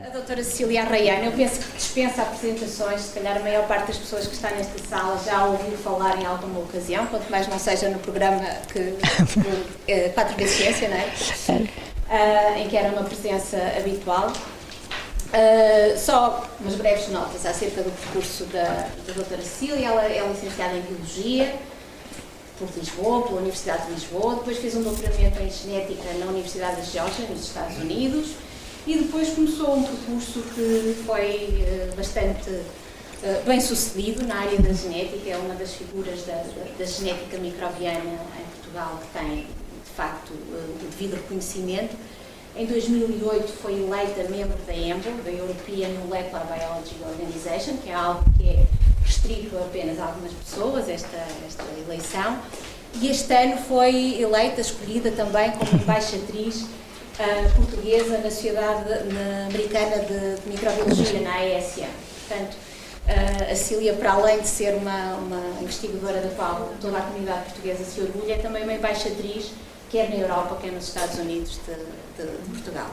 A doutora Cecília Arraiano, eu penso que dispensa apresentações, se calhar a maior parte das pessoas que está nesta sala já ouviu falar em alguma ocasião, quanto mais não seja no programa que 4x Ciência, não é? Em que era uma presença habitual. Só umas breves notas acerca do percurso da doutora Cecília. Ela é licenciada em Biologia por Lisboa, pela Universidade de Lisboa, depois fez um doutoramento em Genética na Universidade de Geórgia, nos Estados Unidos, e depois começou um percurso que foi bastante bem sucedido na área da genética. É uma das figuras da genética microbiana em Portugal que tem, de facto, o devido reconhecimento. Em 2008 foi eleita membro da EMBO, da European Molecular Biology Organization, que é algo que é restrito apenas a algumas pessoas, esta eleição. E este ano foi eleita, escolhida também como embaixatriz portuguesa na Sociedade Americana de Microbiologia, na ASA. Portanto, a Cecília, para além de ser uma investigadora da qual toda a comunidade portuguesa se orgulha, é também uma embaixatriz, quer na Europa, quer nos Estados Unidos de Portugal.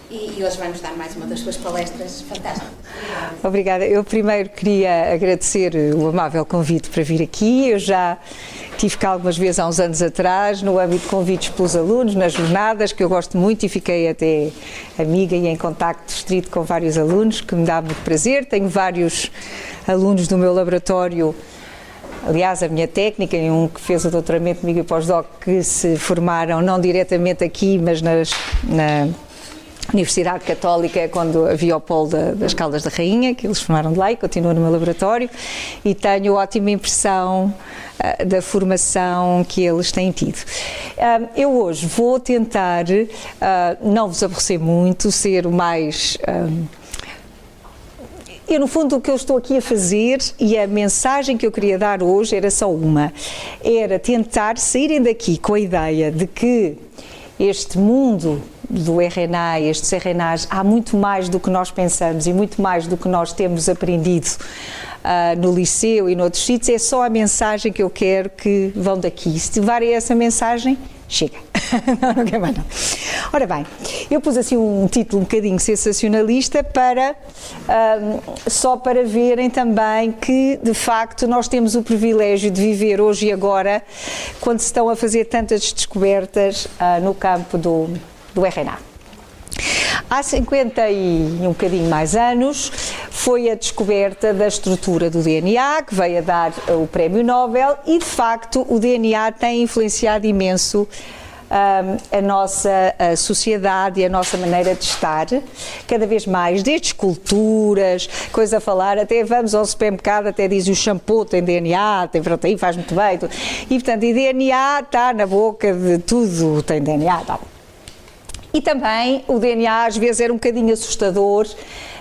E hoje vai-nos dar mais uma das suas palestras fantásticas. Obrigada. Eu primeiro queria agradecer o amável convite para vir aqui. Eu já tive cá algumas vezes há uns anos atrás, no âmbito de convites pelos alunos, nas jornadas, que eu gosto muito e fiquei até amiga e em contacto estrito com vários alunos, que me dá muito prazer. Tenho vários alunos do meu laboratório, aliás, a minha técnica, e um que fez o doutoramento comigo e pós-doc, que se formaram não diretamente aqui, mas na Universidade Católica, quando havia o polo das Caldas da Rainha, que eles formaram de lá e continuam no meu laboratório, e tenho ótima impressão da formação que eles têm tido. Eu hoje vou tentar não vos aborrecer muito, ser o mais... no fundo, o que eu estou aqui a fazer e a mensagem que eu queria dar hoje era só uma. Era tentar saírem daqui com a ideia de que este mundo do RNA, estes RNAs, há muito mais do que nós pensamos e muito mais do que nós temos aprendido no liceu e noutros sítios. É só a mensagem que eu quero que vão daqui. Se tiverem essa mensagem, chega. Não quero mais não. Ora bem, eu pus assim um título um bocadinho sensacionalista só para verem também que, de facto, nós temos o privilégio de viver hoje e agora, quando se estão a fazer tantas descobertas no campo do RNA. Há 50 e um bocadinho mais anos foi a descoberta da estrutura do DNA, que veio a dar o Prémio Nobel, e de facto o DNA tem influenciado imenso a nossa sociedade e a nossa maneira de estar, cada vez mais, desde esculturas, coisa a falar, até vamos ao supermercado, até diz o shampoo tem DNA, tem proteína, faz muito bem, e portanto, e DNA está na boca de tudo, tem DNA, tá. E também o DNA às vezes era um bocadinho assustador,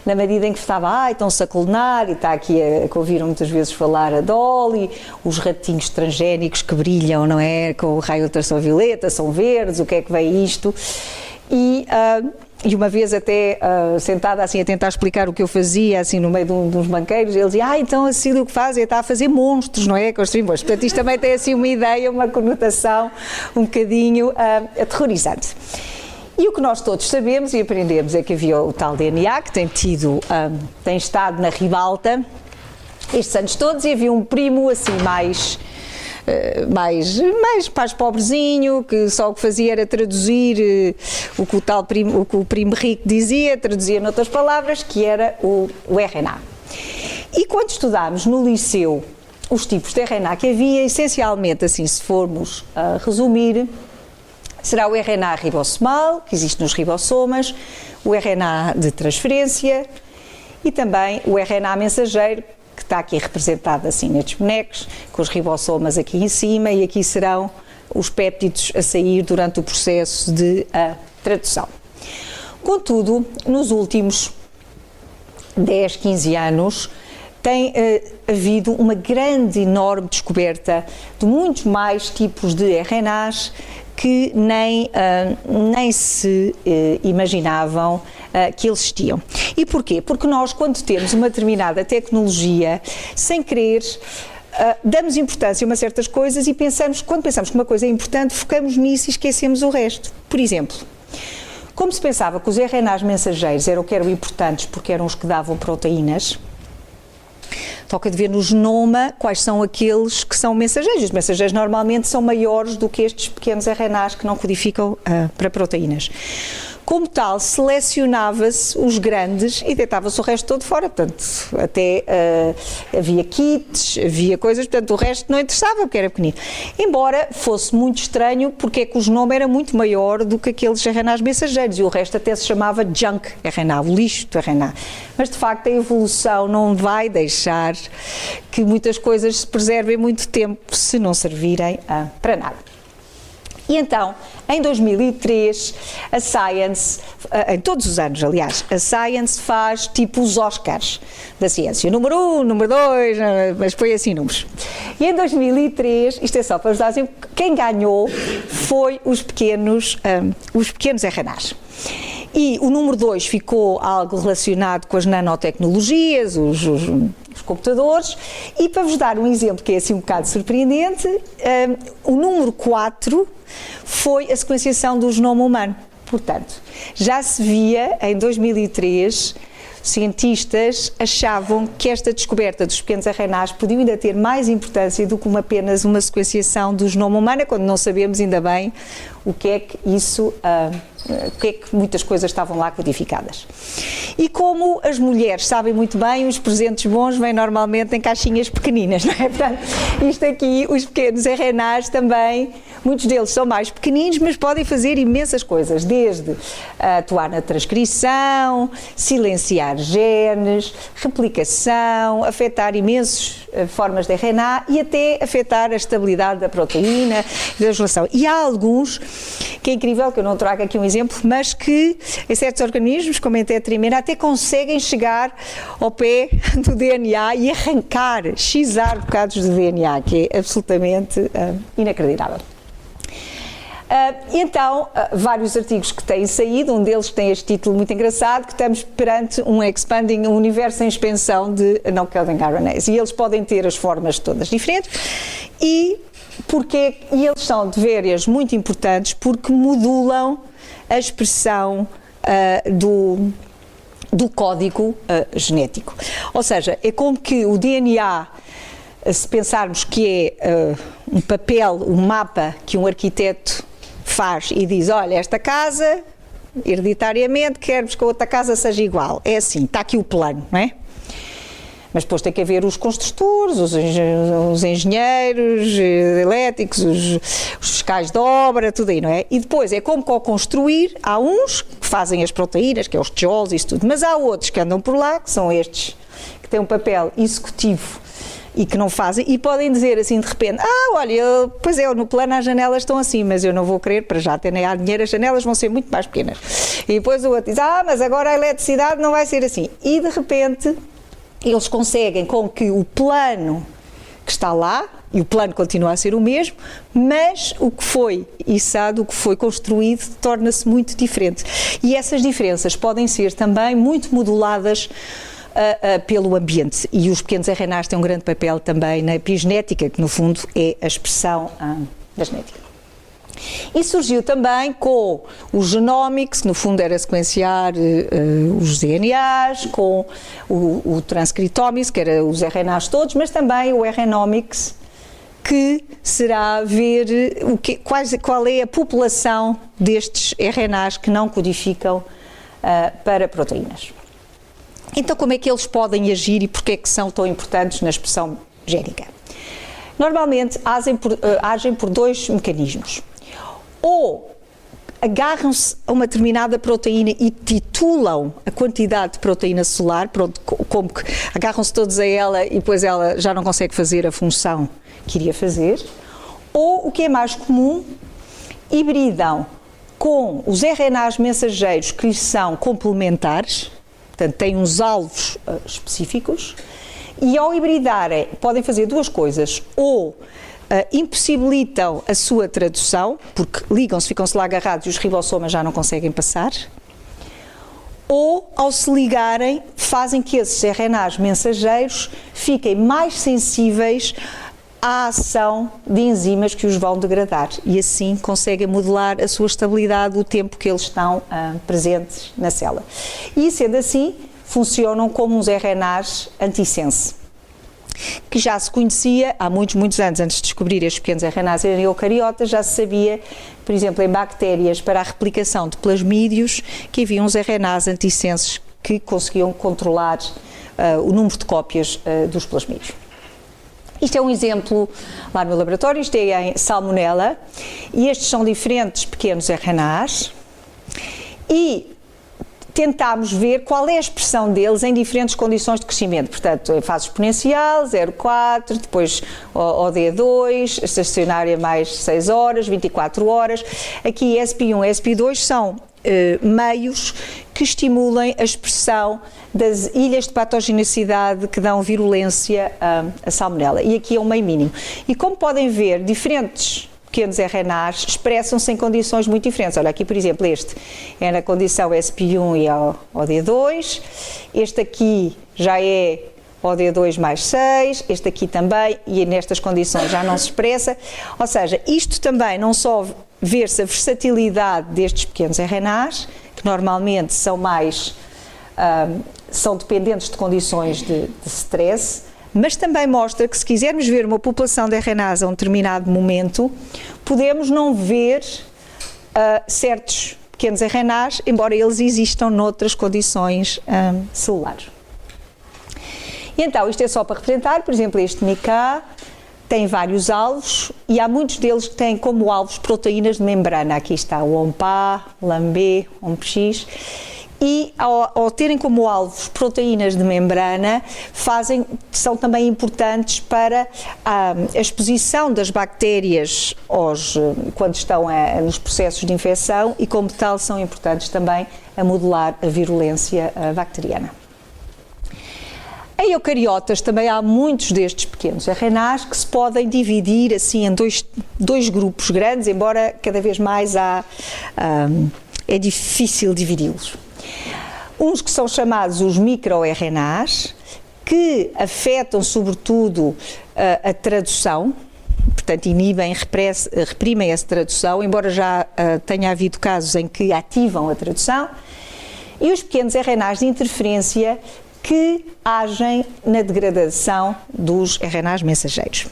na medida em que estava, estão-se a clonar, e está aqui que ouviram muitas vezes falar a Dolly, os ratinhos transgénicos que brilham, não é, com o raio ultravioleta, são verdes, o que é que vem isto? E uma vez até sentada assim a tentar explicar o que eu fazia, assim no meio de uns banqueiros, ele dizia, então a Cecília o que faz está a fazer monstros, não é? Construir monstros. Portanto, isto também tem assim uma ideia, uma conotação um bocadinho aterrorizante. E o que nós todos sabemos e aprendemos é que havia o tal DNA que tem estado na ribalta estes anos todos, e havia um primo assim mais pobrezinho, que só o que fazia era traduzir o que o primo rico dizia, traduzia noutras palavras, que era o RNA. E quando estudámos no liceu os tipos de RNA que havia, essencialmente, assim, se formos resumir, será o RNA ribossomal, que existe nos ribossomas, o RNA de transferência e também o RNA mensageiro, que está aqui representado assim nestes bonecos, com os ribossomas aqui em cima, e aqui serão os péptidos a sair durante o processo de tradução. Contudo, nos últimos 10, 15 anos, tem havido uma grande, enorme descoberta de muitos mais tipos de RNAs que nem se imaginavam que existiam. E porquê? Porque nós, quando temos uma determinada tecnologia, sem querer, damos importância a umas certas coisas e quando pensamos que uma coisa é importante, focamos nisso e esquecemos o resto. Por exemplo, como se pensava que os RNAs mensageiros eram importantes porque eram os que davam proteínas, toca de ver no genoma quais são aqueles que são mensageiros. Os mensageiros normalmente são maiores do que estes pequenos RNAs que não codificam para proteínas. Como tal, selecionava-se os grandes e deitava-se o resto todo fora. Portanto, até havia kits, havia coisas, portanto, o resto não interessava porque era pequenino. Embora fosse muito estranho, porque é que o genoma era muito maior do que aqueles RNAs mensageiros e o resto até se chamava junk RNA, o lixo do RNA. Mas, de facto, a evolução não vai deixar que muitas coisas se preservem muito tempo se não servirem para nada. E então, em 2003, a Science, em todos os anos, aliás, a Science faz tipo os Oscars da ciência. Número 1, número 2, mas foi assim números. E em 2003, isto é só para vos dar assim, quem ganhou foi os pequenos RNAs. E o número 2 ficou algo relacionado com as nanotecnologias, os computadores, e para vos dar um exemplo que é assim um bocado surpreendente, o número 4 foi a sequenciação do genoma humano. Portanto, já se via em 2003, cientistas achavam que esta descoberta dos pequenos RNAs podia ainda ter mais importância do que apenas uma sequenciação do genoma humano, quando não sabemos ainda bem o que é que muitas coisas estavam lá codificadas. E como as mulheres sabem muito bem, os presentes bons vêm normalmente em caixinhas pequeninas, não é? Portanto, isto aqui, os pequenos RNAs também, muitos deles são mais pequeninos, mas podem fazer imensas coisas, desde atuar na transcrição, silenciar genes, replicação, afetar imensas formas de RNA e até afetar a estabilidade da proteína e da relação. E há alguns que é incrível, que eu não trago aqui um exemplo, mas que em certos organismos, como em tetramina, até conseguem chegar ao pé do DNA e arrancar, xizar bocados de DNA, que é absolutamente inacreditável. Então, vários artigos que têm saído, um deles tem este título muito engraçado, que estamos perante um universo em expansão de non-coding RNAs, e eles podem ter as formas todas diferentes, e eles são de veras muito importantes porque modulam a expressão do código genético. Ou seja, é como que o DNA, se pensarmos que é um papel, um mapa que um arquiteto faz e diz, olha, esta casa, hereditariamente, queremos que a outra casa seja igual. É assim, está aqui o plano, não é? Mas depois tem que haver os construtores, os engenheiros elétricos, os fiscais de obra, tudo aí, não é? E depois é como construir, há uns que fazem as proteínas, que é os tijolos e isso tudo, mas há outros que andam por lá, que são estes, que têm um papel executivo e que não fazem, e podem dizer assim de repente, olha, pois é, no plano as janelas estão assim, mas eu não vou querer, para já até nem há dinheiro, as janelas vão ser muito mais pequenas. E depois o outro diz, mas agora a eletricidade não vai ser assim. E de repente eles conseguem com que o plano que está lá, e o plano continua a ser o mesmo, mas o que foi içado, o que foi construído, torna-se muito diferente. E essas diferenças podem ser também muito moduladas pelo ambiente, e os pequenos RNAs têm um grande papel também na epigenética, que no fundo é a expressão da genética. E surgiu também com o Genomics, que no fundo era sequenciar os DNAs, com o Transcriptomics, que era os RNAs todos, mas também o RNomics, que será ver qual é a população destes RNAs que não codificam para proteínas. Então, como é que eles podem agir e porque é que são tão importantes na expressão génica? Normalmente agem por dois mecanismos. Ou agarram-se a uma determinada proteína e titulam a quantidade de proteína celular, como que agarram-se todos a ela e depois ela já não consegue fazer a função que iria fazer. Ou, o que é mais comum, hibridam com os RNAs mensageiros que lhes são complementares, portanto têm uns alvos específicos, e ao hibridarem podem fazer duas coisas, ou impossibilitam a sua tradução, porque ligam-se, ficam-se lá agarrados e os ribossomas já não conseguem passar, ou, ao se ligarem, fazem que esses RNAs mensageiros fiquem mais sensíveis à ação de enzimas que os vão degradar e assim conseguem modelar a sua estabilidade o tempo que eles estão presentes na célula. E sendo assim, funcionam como uns RNAs antissense, que já se conhecia há muitos anos, antes de descobrir estes pequenos RNAs em eucariotas, já se sabia, por exemplo, em bactérias, para a replicação de plasmídios, que havia uns RNAs antissenses que conseguiam controlar o número de cópias dos plasmídios. Isto é um exemplo lá no meu laboratório, isto é em salmonella, e estes são diferentes pequenos RNAs, e tentámos ver qual é a expressão deles em diferentes condições de crescimento, portanto, em fase exponencial, 0,4, depois OD2, estacionária mais 6 horas, 24 horas, aqui SP1 e SP2 são meios que estimulem a expressão das ilhas de patogenicidade que dão virulência à salmonella. E aqui é um meio mínimo. E como podem ver, diferentes pequenos RNAs expressam-se em condições muito diferentes. Olha, aqui, por exemplo, este é na condição SP1 e OD2. Este aqui já é OD2 mais 6, este aqui também, e nestas condições já não se expressa. Ou seja, isto também não só ver-se a versatilidade destes pequenos RNAs, que normalmente são mais, são dependentes de condições de stress, mas também mostra que se quisermos ver uma população de RNAs a um determinado momento, podemos não ver certos pequenos RNAs, embora eles existam noutras condições celulares. E então, isto é só para representar, por exemplo, este MICA tem vários alvos e há muitos deles que têm como alvos proteínas de membrana. Aqui está o OMPA, LAMB, OMPX. E ao terem como alvos proteínas de membrana, são também importantes para a exposição das bactérias quando estão nos processos de infecção e, como tal, são importantes também a modelar a virulência bacteriana. Em eucariotas também há muitos destes pequenos RNAs que se podem dividir assim em dois grupos grandes, embora cada vez mais é difícil dividi-los. Uns que são chamados os microRNAs, que afetam sobretudo a tradução, portanto inibem, reprimem essa tradução, embora já tenha havido casos em que ativam a tradução, e os pequenos RNAs de interferência que agem na degradação dos RNAs mensageiros.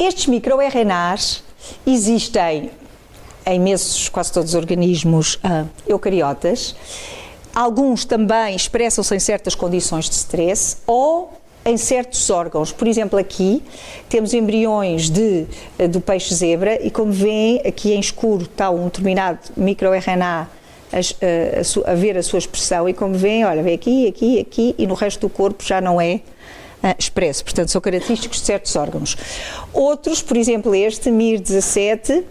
Estes microRNAs existem em imensos, quase todos os organismos eucariotas. Alguns também expressam-se em certas condições de stress ou em certos órgãos. Por exemplo, aqui temos embriões do peixe zebra e, como veem, aqui em escuro está um determinado microRNA a ver a sua expressão e, como veem, olha, vem aqui e no resto do corpo já não é expresso, portanto são característicos de certos órgãos. Outros, por exemplo este, MIR17,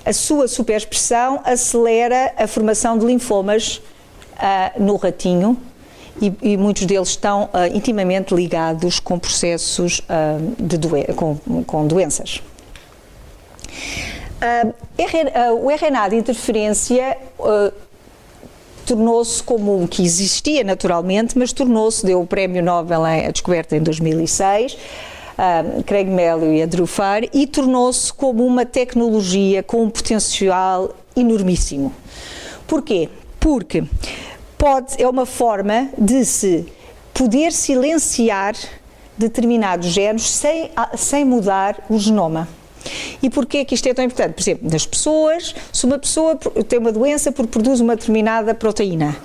a sua superexpressão acelera a formação de linfomas no ratinho e muitos deles estão intimamente ligados com processos com doenças. O RNA de interferência tornou-se comum, que existia naturalmente, mas tornou-se, deu o Prémio Nobel à descoberta em 2006, Craig Mello e Andrew Farr, e tornou-se como uma tecnologia com um potencial enormíssimo. Porquê? Porque é uma forma de se poder silenciar determinados genes sem mudar o genoma. E porquê que isto é tão importante? Por exemplo, nas pessoas, se uma pessoa tem uma doença porque produz uma determinada proteína,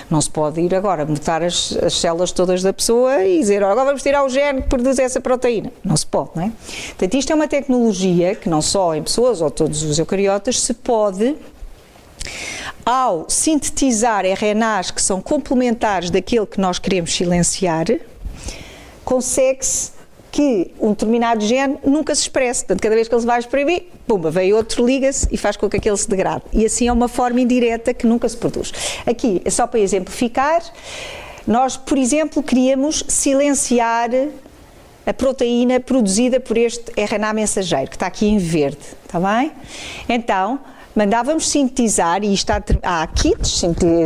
não se pode ir agora mutar as células todas da pessoa e dizer, agora vamos tirar o gene que produz essa proteína. Não se pode, não é? Portanto, isto é uma tecnologia que não só em pessoas ou todos os eucariotas se pode, ao sintetizar RNAs que são complementares daquele que nós queremos silenciar, consegue-se que um determinado gene nunca se expresse. Portanto, cada vez que ele se vai exprimir, pumba, vem outro, liga-se e faz com que aquele se degrade. E assim é uma forma indireta que nunca se produz. Aqui, só para exemplificar, nós, por exemplo, queríamos silenciar a proteína produzida por este RNA mensageiro, que está aqui em verde, está bem? Então, mandávamos sintetizar, e isto há kits,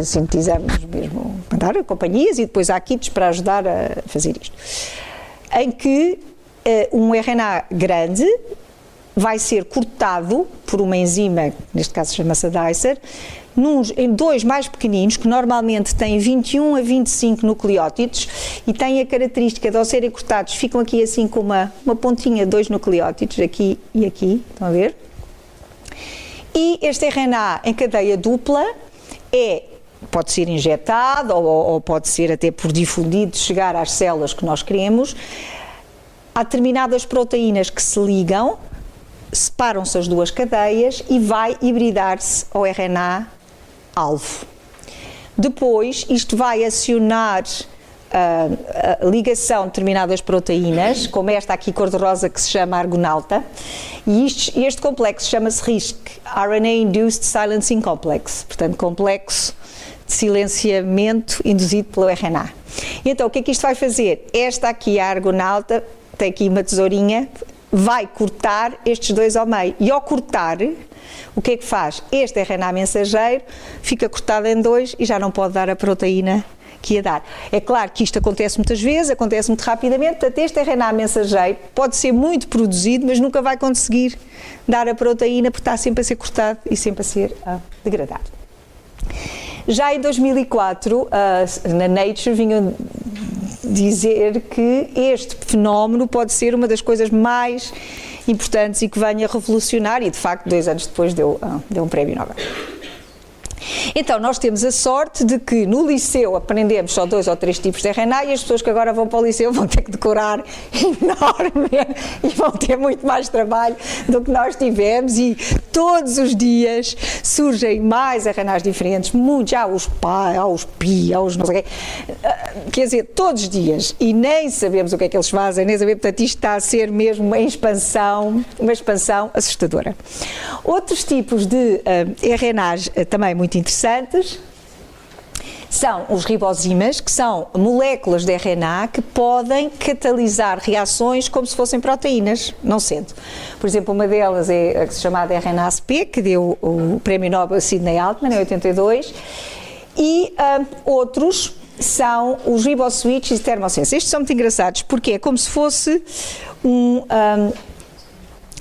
sintetizamos mesmo, mandar a companhias, e depois há kits para ajudar a fazer isto, em que um RNA grande vai ser cortado por uma enzima, neste caso chama-se dicer, em dois mais pequeninos, que normalmente têm 21 a 25 nucleótidos e têm a característica de, ao serem cortados, ficam aqui assim com uma pontinha de 2 nucleótidos, aqui e aqui, estão a ver? E este RNA em cadeia dupla pode ser injetado ou pode ser até por difundido, chegar às células que nós queremos. Há determinadas proteínas que se ligam, separam-se as duas cadeias e vai hibridar-se ao RNA alvo. Depois, isto vai acionar a ligação de determinadas proteínas, como esta aqui cor-de-rosa que se chama argonauta, e este complexo chama-se RISC, RNA Induced Silencing Complex, portanto, complexo de silenciamento induzido pelo RNA. E então, o que é que isto vai fazer? Esta aqui, a argonauta, tem aqui uma tesourinha, vai cortar estes dois ao meio, e ao cortar, o que é que faz? Este RNA mensageiro fica cortado em dois e já não pode dar a proteína que ia dar. É claro que isto acontece muitas vezes, acontece muito rapidamente, portanto este RNA mensageiro pode ser muito produzido, mas nunca vai conseguir dar a proteína porque está sempre a ser cortado e sempre a ser degradado. Já em 2004, na Nature, vinham dizer que este fenómeno pode ser uma das coisas mais importantes e que venha revolucionar, e de facto 2 anos depois deu um prémio Nobel. Então, nós temos a sorte de que no liceu aprendemos só 2 ou 3 tipos de RNA e as pessoas que agora vão para o liceu vão ter que decorar enorme e vão ter muito mais trabalho do que nós tivemos, e todos os dias surgem mais RNAs diferentes, muitos, há os pi, há os não sei o quê, quer dizer, todos os dias, e nem sabemos o que é que eles fazem, nem sabemos, portanto isto está a ser mesmo uma expansão assustadora. Outros tipos de RNAs também muito interessantes são os ribozimas, que são moléculas de RNA que podem catalisar reações como se fossem proteínas, não sendo. Por exemplo, uma delas é a chamada RNA-SP, que deu o prémio Nobel a Sidney Altman em 82, e outros são os riboswitches e termosens. Estes são muito engraçados porque é como se fosse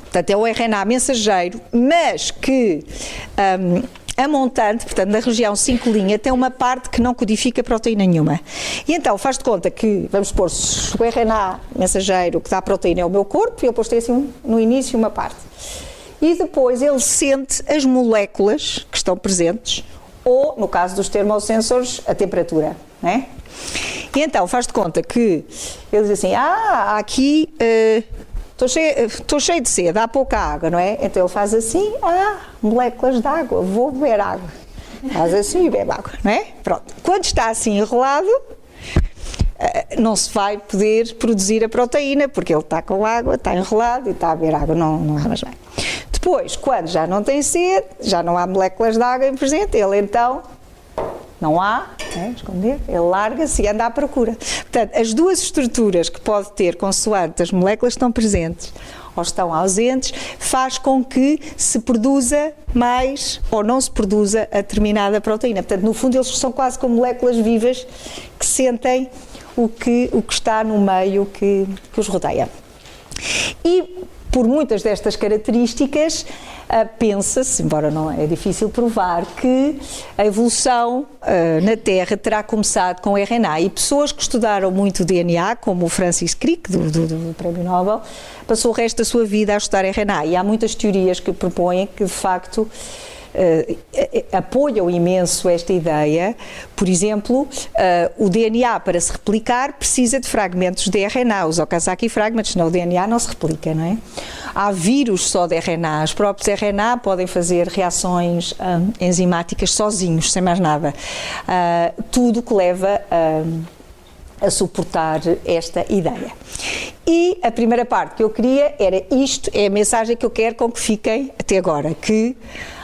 portanto, é o RNA mensageiro, mas que a montante, portanto, na região 5' tem uma parte que não codifica proteína nenhuma. E então, faz de conta que, vamos supor, se o RNA mensageiro que dá a proteína é o meu corpo, e ele depois tem assim no início uma parte. E depois ele sente as moléculas que estão presentes, ou, no caso dos termosensores, a temperatura, não é? E então, faz de conta que ele diz assim, aqui... Estou cheio de sede, há pouca água, não é? Então ele faz assim, moléculas de água, vou beber água. Faz assim e bebe água, não é? Pronto. Quando está assim enrolado, não se vai poder produzir a proteína, porque ele está com água, está enrolado e está a beber água, não há mais bem. Depois, quando já não tem sede, já não há moléculas de água em presente, ele então... não há, esconder, ele larga-se e anda à procura. Portanto, as duas estruturas que pode ter consoante as moléculas que estão presentes ou estão ausentes, faz com que se produza mais ou não se produza a determinada proteína. Portanto, no fundo, eles são quase como moléculas vivas que sentem o que está no meio que os rodeia. E por muitas destas características, pensa-se, embora não é difícil provar, que a evolução na Terra terá começado com o RNA. E pessoas que estudaram muito o DNA, como o Francis Crick, do Prémio Nobel, passou o resto da sua vida a estudar RNA. E há muitas teorias que propõem que, de facto, apoiam imenso esta ideia. Por exemplo, o DNA, para se replicar, precisa de fragmentos de RNA, os Okazaki fragments, senão o DNA não se replica, não é? Há vírus só de RNA, os próprios RNA podem fazer reações enzimáticas sozinhos, sem mais nada. Tudo que leva a suportar esta ideia. E a primeira parte que eu queria era isto, é a mensagem que eu quero com que fiquem até agora, que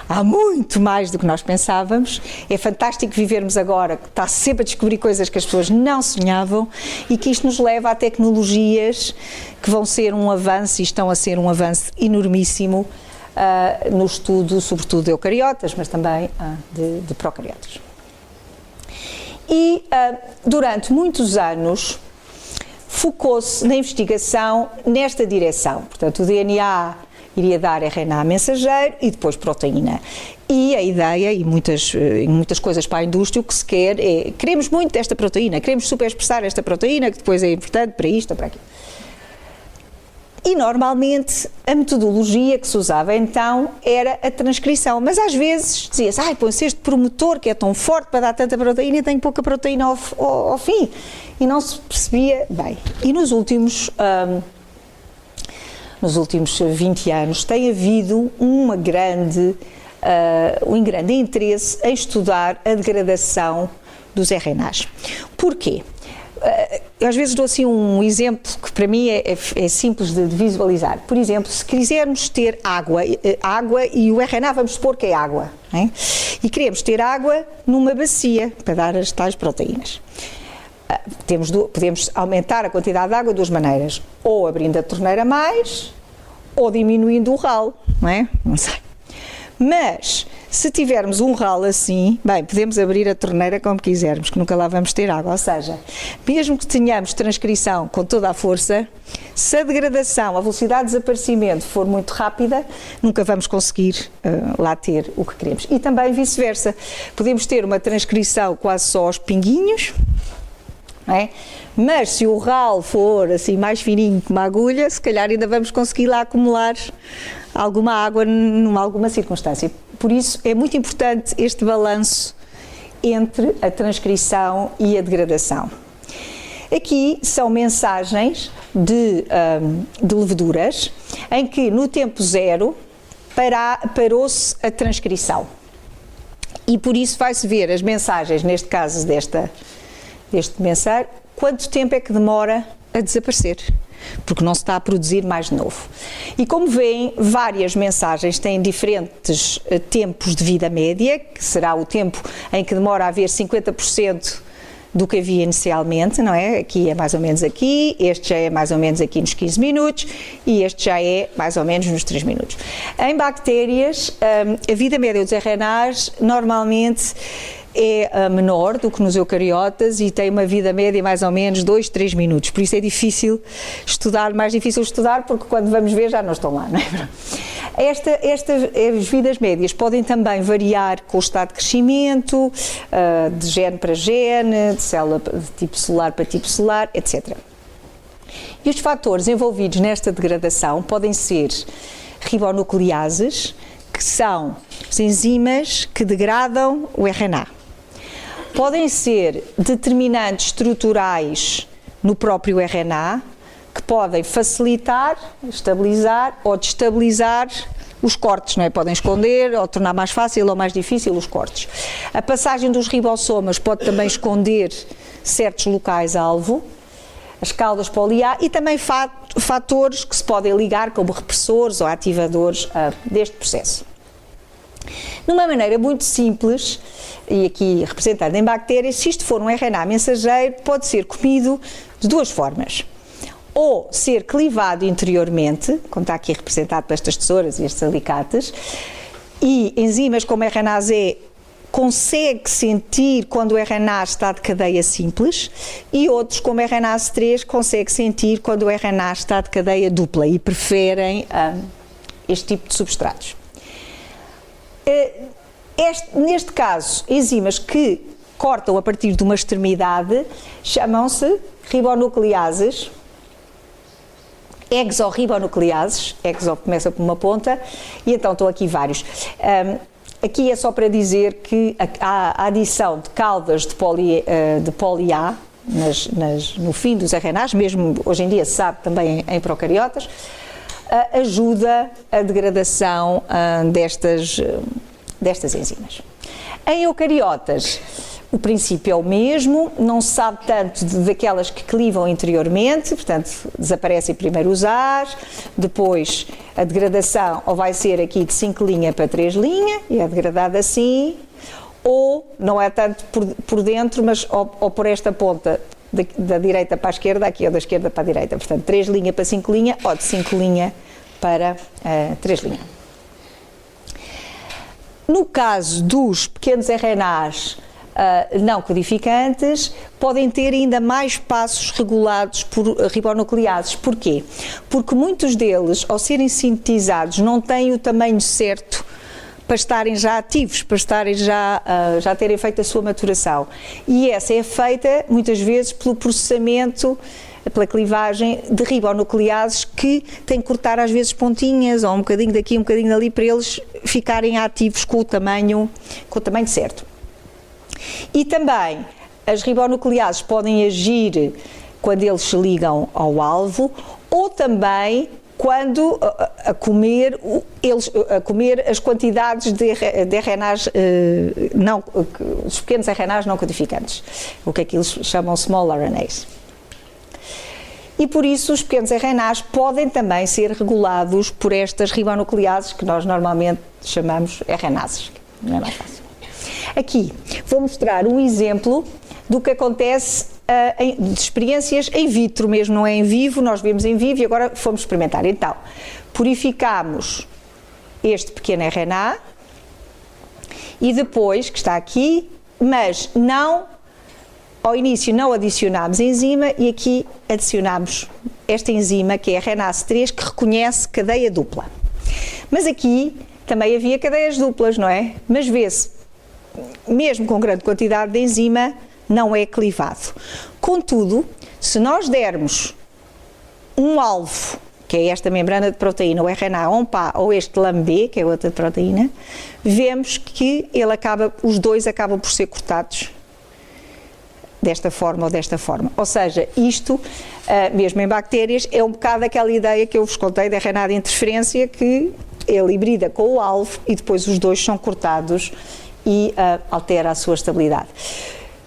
há muito mais do que nós pensávamos. É fantástico vivermos agora, que está sempre a descobrir coisas que as pessoas não sonhavam e que isto nos leva a tecnologias que vão ser um avanço e estão a ser um avanço enormíssimo no estudo, sobretudo de eucariotas, mas também de procariotas. E durante muitos anos focou-se na investigação nesta direção. Portanto, o DNA iria dar RNA mensageiro e depois proteína. E a ideia, e muitas coisas para a indústria, o que se quer é, queremos muito desta proteína, queremos superexpressar esta proteína, que depois é importante para isto ou para aquilo. E normalmente a metodologia que se usava então era a transcrição, mas às vezes dizia-se, põe-se este promotor que é tão forte para dar tanta proteína e tem pouca proteína ao fim. E não se percebia bem. E nos últimos 20 anos tem havido um grande interesse em estudar a degradação dos RNAs. Porquê? Eu às vezes dou assim um exemplo que para mim é simples de visualizar. Por exemplo, se quisermos ter água e o RNA vamos supor que é água, não é? E queremos ter água numa bacia para dar as tais proteínas. Podemos aumentar a quantidade de água de duas maneiras, ou abrindo a torneira mais, ou diminuindo o ralo, não é? Não sei. Mas, se tivermos um ralo assim, bem, podemos abrir a torneira como quisermos, que nunca lá vamos ter água. Ou seja, mesmo que tenhamos transcrição com toda a força, se a degradação, a velocidade de desaparecimento for muito rápida, nunca vamos conseguir lá ter o que queremos. E também vice-versa. Podemos ter uma transcrição quase só aos pinguinhos, não é? Mas se o ralo for assim mais fininho que uma agulha, se calhar ainda vamos conseguir lá acumular alguma água numa alguma circunstância. Por isso é muito importante este balanço entre a transcrição e a degradação. Aqui são mensagens de leveduras em que no tempo zero parou-se a transcrição. E por isso vai-se ver as mensagens, neste caso deste mensageiro, quanto tempo é que demora a desaparecer, porque não se está a produzir mais de novo. E como veem, várias mensagens têm diferentes tempos de vida média, que será o tempo em que demora a haver 50% do que havia inicialmente, não é? Aqui é mais ou menos aqui, este já é mais ou menos aqui nos 15 minutos e este já é mais ou menos nos 3 minutos. Em bactérias, a vida média dos RNAs normalmente é menor do que nos eucariotas e tem uma vida média mais ou menos 2-3 minutos, por isso é difícil estudar, mais difícil estudar, porque quando vamos ver já não estão lá, não é? As vidas médias podem também variar com o estado de crescimento, de gene para gene, de célula de tipo celular para tipo celular, etc. E os fatores envolvidos nesta degradação podem ser ribonucleases, que são as enzimas que degradam o RNA. Podem ser determinantes estruturais no próprio RNA, que podem facilitar, estabilizar ou destabilizar os cortes, não é? Podem esconder ou tornar mais fácil ou mais difícil os cortes. A passagem dos ribossomas pode também esconder certos locais-alvo, as caudas poli-A e também fatores que se podem ligar como repressores ou ativadores deste processo. De uma maneira muito simples, e aqui representado em bactérias, se isto for um RNA mensageiro, pode ser comido de duas formas. Ou ser clivado interiormente, como está aqui representado por estas tesouras e estes alicates, e enzimas como RNase consegue sentir quando o RNA está de cadeia simples, e outros como RNase3 consegue sentir quando o RNA está de cadeia dupla e preferem este tipo de substratos. Neste caso, enzimas que cortam a partir de uma extremidade chamam-se ribonucleases, exorribonucleases, exo começa por uma ponta, e então estão aqui vários. Aqui é só para dizer que a adição de caudas de poli-A no fim dos RNAs, mesmo hoje em dia se sabe também em procariotas, ajuda a degradação destas enzimas. Em eucariotas, O princípio é o mesmo, não se sabe tanto daquelas que clivam interiormente, portanto desaparecem primeiro os A's, depois a degradação ou vai ser aqui de 5 linha para 3 linha, e é degradada assim, ou não é tanto por dentro, mas ou por esta ponta da direita para a esquerda, aqui ou da esquerda para a direita, portanto 3 linha para 5 linha ou de 5 linha para 3 linha. No caso dos pequenos RNAs não codificantes, podem ter ainda mais passos regulados por ribonucleases. Porquê? Porque muitos deles, ao serem sintetizados, não têm o tamanho certo para estarem já ativos, para estarem já terem feito a sua maturação. E essa é feita, muitas vezes, pelo processamento, pela clivagem de ribonucleases que têm que cortar às vezes pontinhas ou um bocadinho daqui, um bocadinho dali, para eles ficarem ativos com o tamanho certo. E também as ribonucleases podem agir quando eles se ligam ao alvo ou também quando a comer as quantidades de RNAs, os pequenos RNAs não codificantes, o que eles chamam small RNAs. E por isso os pequenos RNAs podem também ser regulados por estas ribonucleases que nós normalmente chamamos RNases. Não é mais fácil. Aqui vou mostrar um exemplo do que acontece de experiências em vitro mesmo, não é em vivo, nós vemos em vivo e agora fomos experimentar. Então, purificamos este pequeno RNA e depois, que está aqui, mas não, ao início não adicionámos a enzima e aqui adicionámos esta enzima que é a RNase 3 que reconhece cadeia dupla. Mas aqui também havia cadeias duplas, não é? Mas vê-se, mesmo com grande quantidade de enzima, não é clivado. Contudo, se nós dermos um alvo, que é esta membrana de proteína, o RNA, ou um PA, ou este LAMB, que é outra proteína, vemos que os dois acabam por ser cortados desta forma ou desta forma. Ou seja, isto, mesmo em bactérias, é um bocado aquela ideia que eu vos contei da RNA de interferência, que ele hibrida com o alvo e depois os dois são cortados e altera a sua estabilidade.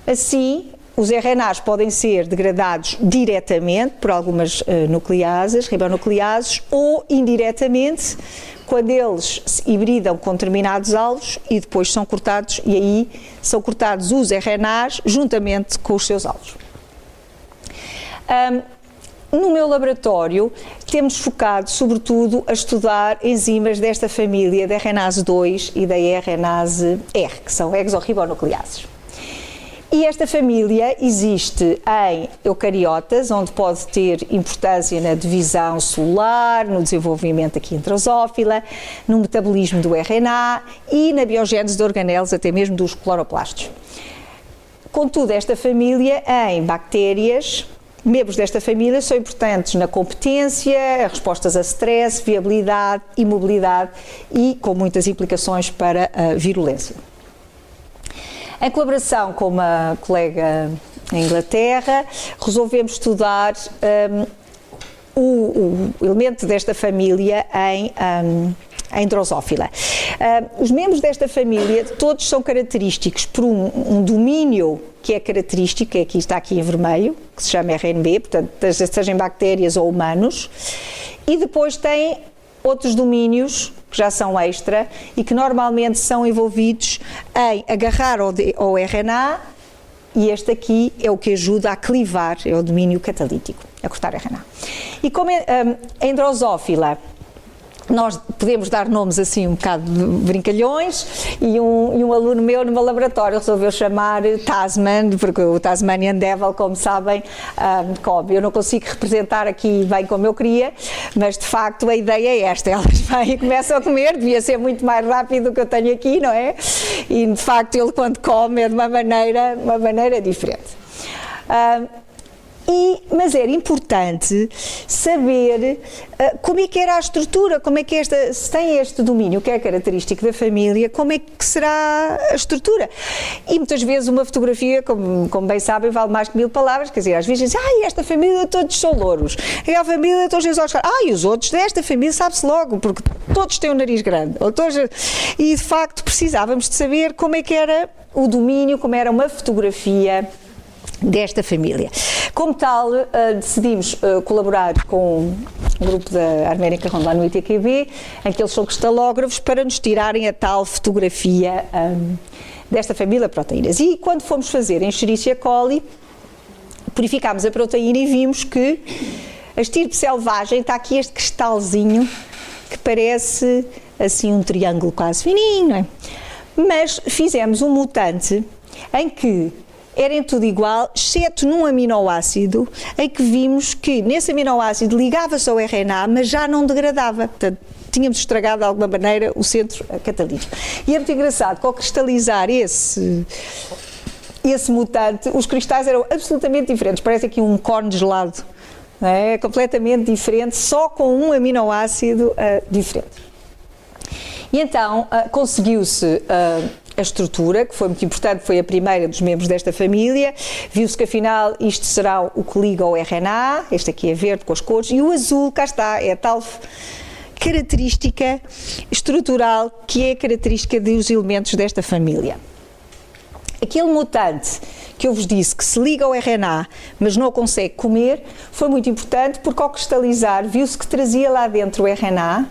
Assim, os RNAs podem ser degradados diretamente por algumas nucleases, ribonucleases, ou indiretamente, quando eles se hibridam com determinados alvos e depois são cortados, e aí são cortados os RNAs juntamente com os seus alvos. No meu laboratório temos focado sobretudo a estudar enzimas desta família da RNase 2 e da RNase R, que são exorribonucleases. E esta família existe em eucariotas, onde pode ter importância na divisão celular, no desenvolvimento aqui intrasófila, no metabolismo do RNA e na biogénese de organelos, até mesmo dos cloroplastos. Contudo, esta família em bactérias, membros desta família são importantes na competência, respostas a stress, viabilidade, imobilidade e com muitas implicações para a virulência. Em colaboração com uma colega em Inglaterra, resolvemos estudar o elemento desta família em drosófila. Os membros desta família todos são característicos por um domínio que é característico, que aqui está aqui em vermelho, que se chama RNB, portanto, seja em bactérias ou humanos, e depois tem outros domínios que já são extra e que normalmente são envolvidos em agarrar ao RNA, e este aqui é o que ajuda a clivar, é o domínio catalítico, a cortar RNA. E como em drosófila nós podemos dar nomes assim um bocado brincalhões, e um aluno meu no meu laboratório resolveu chamar Tasman, porque o Tasmanian Devil, como sabem, come. Eu não consigo representar aqui bem como eu queria, mas de facto a ideia é esta: elas vêm e começam a comer, devia ser muito mais rápido do que eu tenho aqui, não é? E de facto ele, quando come, é de uma maneira diferente. E Mas era importante saber como é que era a estrutura, como é que se tem este domínio que é característico da família, como é que será a estrutura. E muitas vezes uma fotografia, como bem sabem, vale mais que 1000 palavras, quer dizer, às vezes dizem, esta família todos são louros, a família todos os olhos, e os outros desta família sabe-se logo, porque todos têm o nariz grande. E de facto precisávamos de saber como é que era o domínio, como era uma fotografia desta família. Como tal, decidimos colaborar com um grupo da Arménia Carrão lá no ITQB, em que eles são cristalógrafos, para nos tirarem a tal fotografia desta família de proteínas. E quando fomos fazer em Escherichia coli, purificámos a proteína e vimos que a estirpe selvagem, está aqui este cristalzinho que parece assim um triângulo quase fininho, não é? Mas fizemos um mutante em que era em tudo igual, exceto num aminoácido, em que vimos que nesse aminoácido ligava-se ao RNA, mas já não degradava. Portanto, tínhamos estragado de alguma maneira o centro catalítico. E é muito engraçado que ao cristalizar esse mutante, os cristais eram absolutamente diferentes. Parece aqui um cone gelado. Não é? Completamente diferente, só com um aminoácido diferente. E então conseguiu-se a estrutura, que foi muito importante, foi a primeira dos membros desta família. Viu-se que afinal isto será o que liga ao RNA, este aqui é verde com as cores, e o azul, cá está, é a tal característica estrutural que é a característica dos elementos desta família. Aquele mutante que eu vos disse que se liga ao RNA, mas não consegue comer, foi muito importante porque ao cristalizar viu-se que trazia lá dentro o RNA,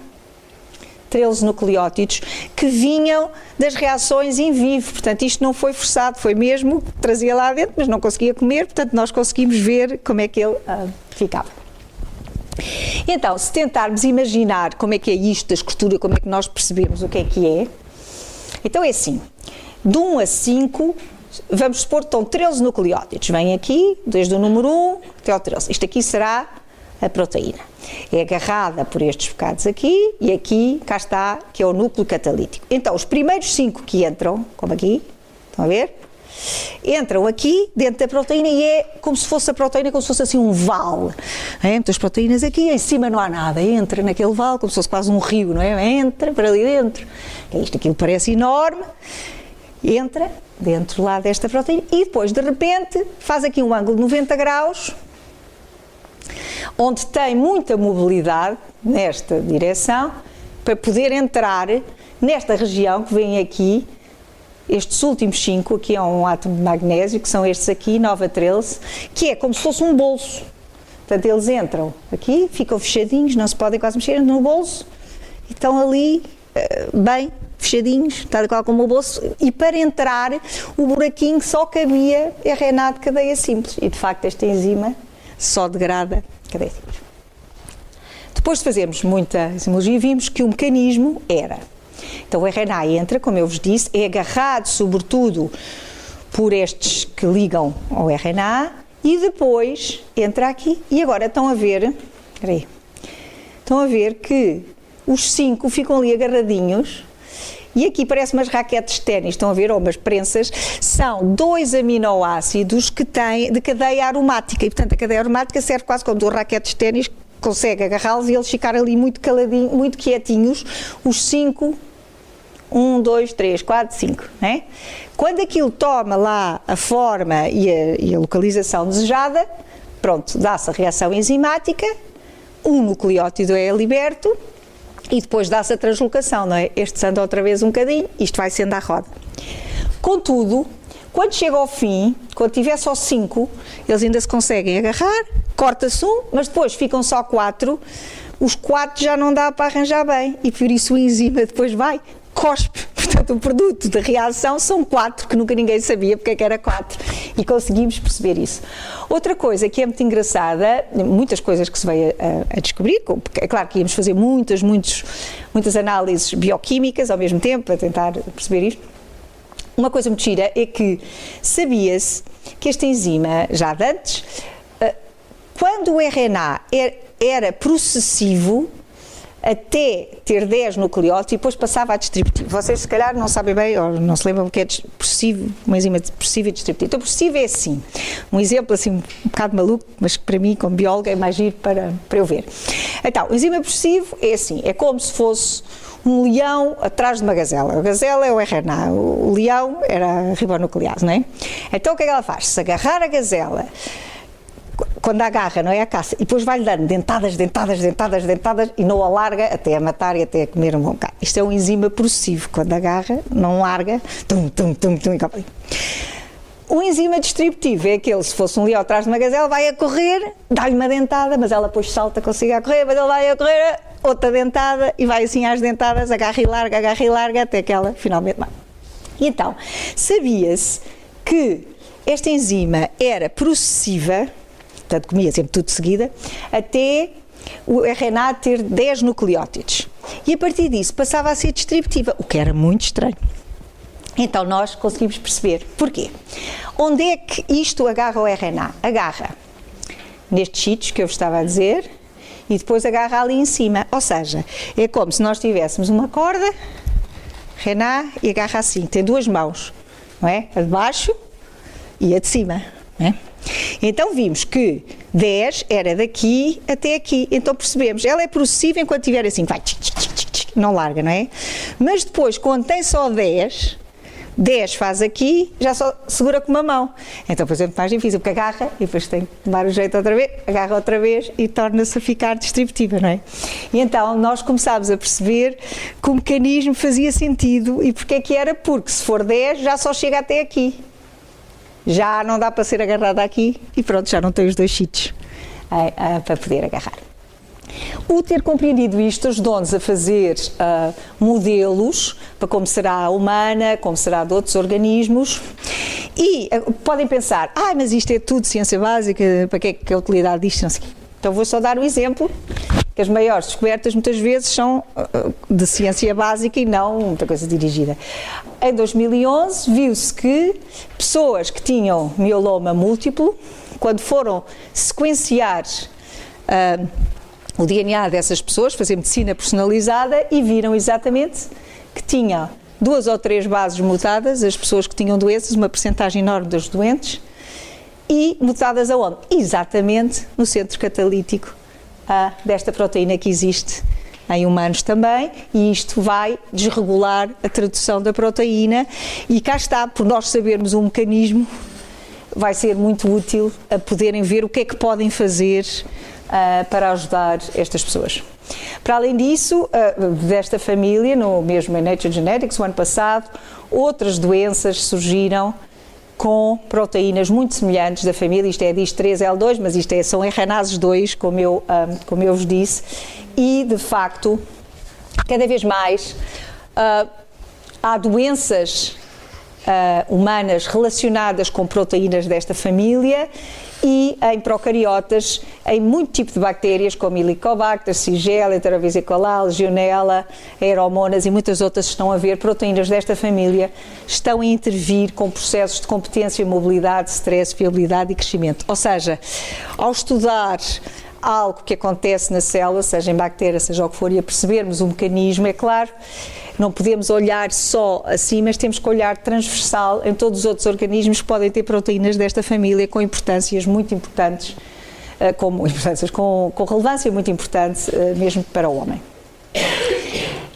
13 nucleótidos, que vinham das reações in vivo. Portanto, isto não foi forçado, foi mesmo, trazia lá dentro, mas não conseguia comer, portanto, nós conseguimos ver como é que ele ficava. Então, se tentarmos imaginar como é que é isto da estrutura, como é que nós percebemos o que é, então é assim, de 1 a 5, vamos supor que estão 13 nucleótidos, vem aqui, desde o número 1 até ao 13, isto aqui será a proteína. É agarrada por estes bocados aqui e aqui, cá está, que é o núcleo catalítico. Então, os primeiros 5 que entram, como aqui, estão a ver? Entram aqui dentro da proteína e é como se fosse a proteína, como se fosse assim um vale. Muitas proteínas aqui, em cima não há nada, entra naquele vale, como se fosse quase um rio, não é? Entra para ali dentro. Isto aquilo parece enorme, entra dentro lá desta proteína e depois, de repente, faz aqui um ângulo de 90 graus, onde tem muita mobilidade nesta direção, para poder entrar nesta região que vem aqui, estes últimos 5, aqui é um átomo de magnésio, que são estes aqui, 9 a 13, que é como se fosse um bolso. Portanto, eles entram aqui, ficam fechadinhos, não se podem quase mexer no bolso, e estão ali bem fechadinhos, tal qual como o bolso, e para entrar o buraquinho só cabia RNA de cadeia simples, e de facto esta enzima só degrada cadeia simples. Depois de fazermos muita simbologia, vimos que o mecanismo era, então o RNA entra, como eu vos disse, é agarrado sobretudo por estes que ligam ao RNA e depois entra aqui e agora estão a ver que os 5 ficam ali agarradinhos e aqui parece umas raquetes de ténis, estão a ver, ou umas prensas, são 2 aminoácidos que têm de cadeia aromática e portanto a cadeia aromática serve quase como 2 raquetes de ténis, consegue agarrá-los e eles ficarem ali muito caladinhos, muito quietinhos, os 5, 1, 2, 3, 4, 5, né? Quando aquilo toma lá a forma e a localização desejada, pronto, dá-se a reação enzimática, um nucleótido é liberto e depois dá-se a translocação, não é? Estes andam outra vez um bocadinho, isto vai sendo à roda. Contudo, quando chega ao fim, quando tiver só 5, eles ainda se conseguem agarrar, corta-se um, mas depois ficam só 4, os 4 já não dá para arranjar bem e por isso o enzima depois vai, cospe. Portanto, o produto da reação são 4, que nunca ninguém sabia porque é que era 4 e conseguimos perceber isso. Outra coisa que é muito engraçada, muitas coisas que se veio a descobrir, é claro que íamos fazer muitas análises bioquímicas ao mesmo tempo para tentar perceber isto. Uma coisa muito gira é que sabia-se que esta enzima, já de antes, quando o RNA era processivo, até ter 10 nucleótidos e depois passava a distributivo. Vocês se calhar não sabem bem, ou não se lembram o que é uma enzima expressiva e distributiva. Então, expressiva é assim, um exemplo assim um bocado maluco, mas que para mim, como bióloga, é mais giro para eu ver. Então, o enzima expressivo é assim, é como se fosse um leão atrás de uma gazela. A gazela é o RNA, o leão era a ribonuclease, não é? Então, o que é que ela faz? Se agarrar a gazela, quando agarra, não é a caça, e depois vai-lhe dando dentadas e não a larga até a matar e até a comer um bocado. Isto é um enzima processivo, quando agarra, não larga, e acaba ali. O enzima distributivo é aquele, se fosse um leão atrás de uma gazela, vai a correr, dá-lhe uma dentada, mas ela depois salta, consiga a correr, mas ele vai a correr, outra dentada, e vai assim às dentadas, agarra e larga, até que ela finalmente vai. E então, sabia-se que esta enzima era processiva, portanto comia sempre tudo de seguida, até o RNA ter 10 nucleótidos. E a partir disso passava a ser distributiva, o que era muito estranho. Então nós conseguimos perceber porquê. Onde é que isto agarra o RNA? Agarra nestes sítios que eu vos estava a dizer e depois agarra ali em cima. Ou seja, é como se nós tivéssemos uma corda, RNA, e agarra assim, tem duas mãos, não é? A de baixo e a de cima, não é? Então vimos que 10 era daqui até aqui, então percebemos, ela é processiva enquanto estiver assim, vai, não larga, não é? Mas depois, quando tem só 10 faz aqui, já só segura com uma mão. Então, por exemplo, mais difícil, porque agarra e depois tem que tomar o jeito outra vez, agarra outra vez e torna-se a ficar distributiva, não é? E então nós começámos a perceber que o mecanismo fazia sentido e porque é que era? Porque se for 10 já só chega até aqui. Já não dá para ser agarrada aqui e pronto, já não tem os dois sítios para poder agarrar. O ter compreendido isto ajudou-nos a fazer modelos para como será a humana, como será de outros organismos e podem pensar, mas isto é tudo ciência básica, para que é a utilidade disto? Não sei. Então vou só dar um exemplo, que as maiores descobertas muitas vezes são de ciência básica e não muita coisa dirigida. Em 2011 viu-se que pessoas que tinham mieloma múltiplo, quando foram sequenciar o DNA dessas pessoas, fazer medicina personalizada, e viram exatamente que tinham 2 ou 3 bases mutadas, as pessoas que tinham doenças, uma percentagem enorme dos doentes, e mutadas aonde? Exatamente no centro catalítico desta proteína que existe em humanos também, e isto vai desregular a tradução da proteína, e cá está, por nós sabermos um mecanismo, vai ser muito útil a poderem ver o que é que podem fazer para ajudar estas pessoas. Para além disso, desta família, no mesmo em Nature Genetics, o ano passado, outras doenças surgiram com proteínas muito semelhantes da família, isto é DIS3L2, mas isto são RNases 2, como eu vos disse, e de facto, cada vez mais há doenças humanas relacionadas com proteínas desta família e em procariotas, em muito tipo de bactérias, como Helicobacter, Shigella, Enterovirus E. coli, Legionella, Aeromonas e muitas outras estão a ver proteínas desta família, estão a intervir com processos de competência, mobilidade, stress, fiabilidade e crescimento. Ou seja, ao estudar algo que acontece na célula, seja em bactéria, seja o que for, e a percebermos o mecanismo, é claro, não podemos olhar só assim, mas temos que olhar transversal em todos os outros organismos que podem ter proteínas desta família com importâncias muito importantes, com relevância muito importante mesmo para o homem.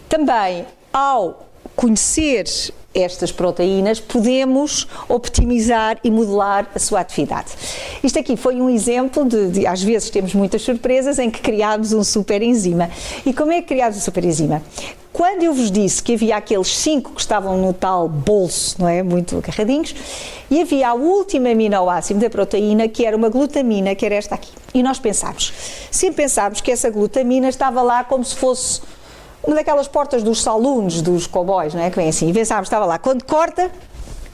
Também, ao conhecer estas proteínas, podemos optimizar e modelar a sua atividade. Isto aqui foi um exemplo de às vezes temos muitas surpresas em que criámos um superenzima. E como é que criámos um superenzima? Quando eu vos disse que havia aqueles 5 que estavam no tal bolso, não é? Muito agarradinhos, e havia a última aminoácido da proteína, que era uma glutamina, que era esta aqui. E nós sempre pensámos que essa glutamina estava lá como se fosse uma daquelas portas dos saloons, dos cowboys, não é? Que vem assim, e pensámos, estava lá, quando corta,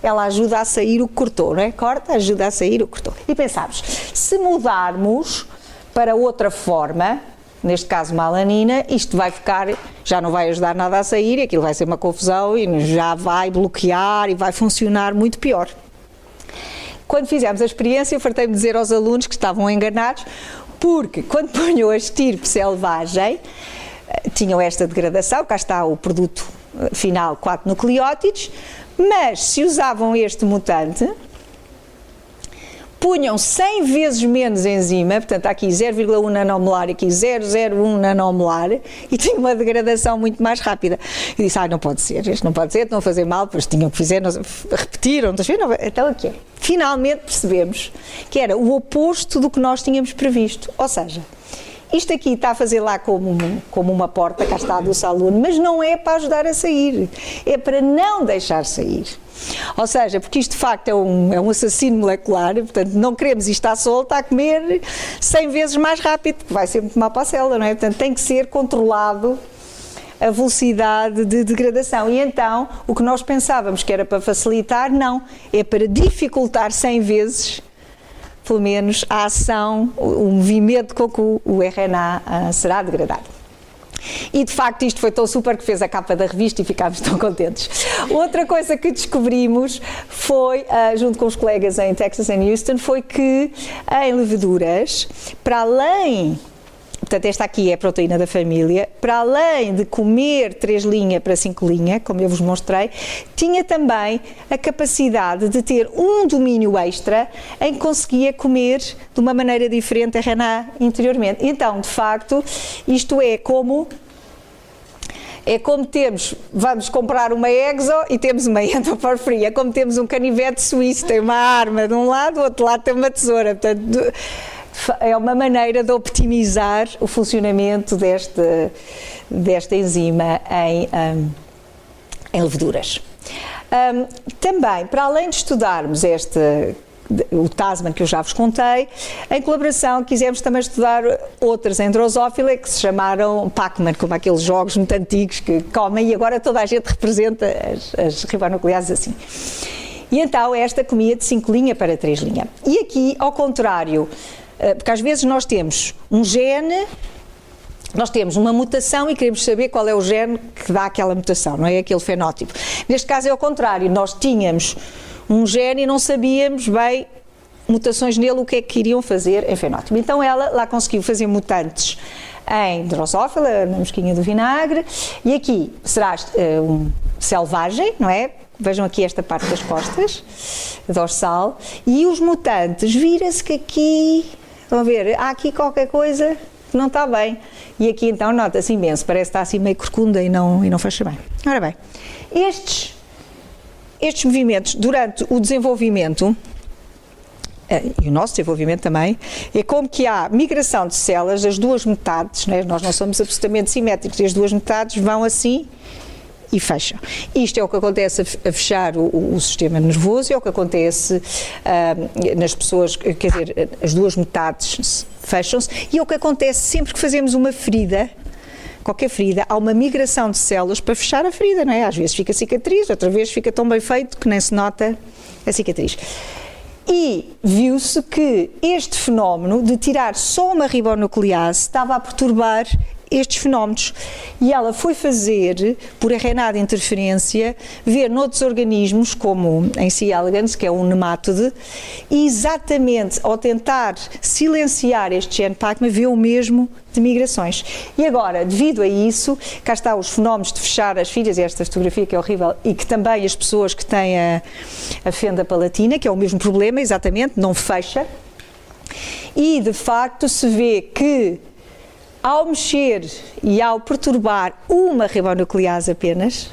ela ajuda a sair o que cortou, não é? Corta, ajuda a sair o que cortou. E pensámos, se mudarmos para outra forma, neste caso uma alanina, isto vai ficar, já não vai ajudar nada a sair, e aquilo vai ser uma confusão e já vai bloquear e vai funcionar muito pior. Quando fizemos a experiência, eu fartei-me dizer aos alunos que estavam enganados, porque quando ponham a estirpe selvagem, tinham esta degradação, cá está o produto final, 4 nucleótidos, mas se usavam este mutante, punham 100 vezes menos enzima, portanto há aqui 0,1 nanomolar e aqui 0,01 nanomolar, e tinha uma degradação muito mais rápida. Eu disse, não pode ser, isto não pode ser, estão a fazer mal, depois tinham que fazer, repetiram, então aqui é. Finalmente percebemos que era o oposto do que nós tínhamos previsto, ou seja, isto aqui está a fazer lá como uma porta, cá está do salão, mas não é para ajudar a sair, é para não deixar sair. Ou seja, porque isto de facto é um assassino molecular, portanto não queremos isto estar solto a comer 100 vezes mais rápido, porque vai ser muito mal para a célula, não é? Portanto tem que ser controlado a velocidade de degradação. E então, o que nós pensávamos que era para facilitar, não, é para dificultar 100 vezes, pelo menos, a ação, o movimento com que o RNA será degradado. E de facto isto foi tão super que fez a capa da revista e ficámos tão contentes. Outra coisa que descobrimos foi, junto com os colegas em Texas e Houston, foi que em leveduras, para além, portanto esta aqui é a proteína da família, para além de comer 3' para 5', como eu vos mostrei, tinha também a capacidade de ter um domínio extra em que conseguia comer de uma maneira diferente a RNA interiormente. Então, de facto, isto é como vamos comprar uma Exo e temos uma Endo for free, é como temos um canivete suíço, tem uma arma de um lado, do outro lado tem uma tesoura, portanto é uma maneira de optimizar o funcionamento desta enzima em leveduras. Também, para além de estudarmos o Tasman que eu já vos contei, em colaboração quisemos também estudar outras em Drosophila que se chamaram Pac-Man, como aqueles jogos muito antigos que comem e agora toda a gente representa as ribonucleases assim. E então esta comia de 5' para 3'. E aqui, ao contrário, porque às vezes nós temos um gene, nós temos uma mutação e queremos saber qual é o gene que dá aquela mutação, não é aquele fenótipo. Neste caso é ao contrário, nós tínhamos um gene e não sabíamos bem mutações nele, o que é que iriam fazer em fenótipo. Então ela lá conseguiu fazer mutantes em Drosophila, na mosquinha do vinagre, e aqui será selvagem, não é? Vejam aqui esta parte das costas, dorsal, e os mutantes, vira-se que aqui, estão a ver, há aqui qualquer coisa que não está bem. E aqui então nota-se imenso, parece que está assim meio corcunda e não fecha bem. Ora bem, estes movimentos durante o desenvolvimento, e o nosso desenvolvimento também, é como que há migração de células das duas metades, não é? Nós não somos absolutamente simétricos, e as duas metades vão assim e fecham. Isto é o que acontece a fechar o sistema nervoso, é o que acontece nas pessoas, quer dizer, as duas metades fecham-se, e é o que acontece sempre que fazemos uma ferida, qualquer ferida, há uma migração de células para fechar a ferida, não é? Às vezes fica cicatriz, outra vez fica tão bem feito que nem se nota a cicatriz. E viu-se que este fenómeno de tirar só uma ribonuclease estava a perturbar estes fenómenos, e ela foi fazer, por RNA de interferência, ver noutros organismos, como em C. elegans, que é um nematode, e exatamente ao tentar silenciar este gene Pac-Man, vê o mesmo de migrações. E agora, devido a isso, cá está os fenómenos de fechar as filhas, e esta fotografia que é horrível, e que também as pessoas que têm a fenda palatina, que é o mesmo problema, exatamente, não fecha, e de facto se vê que ao mexer e ao perturbar uma ribonuclease apenas,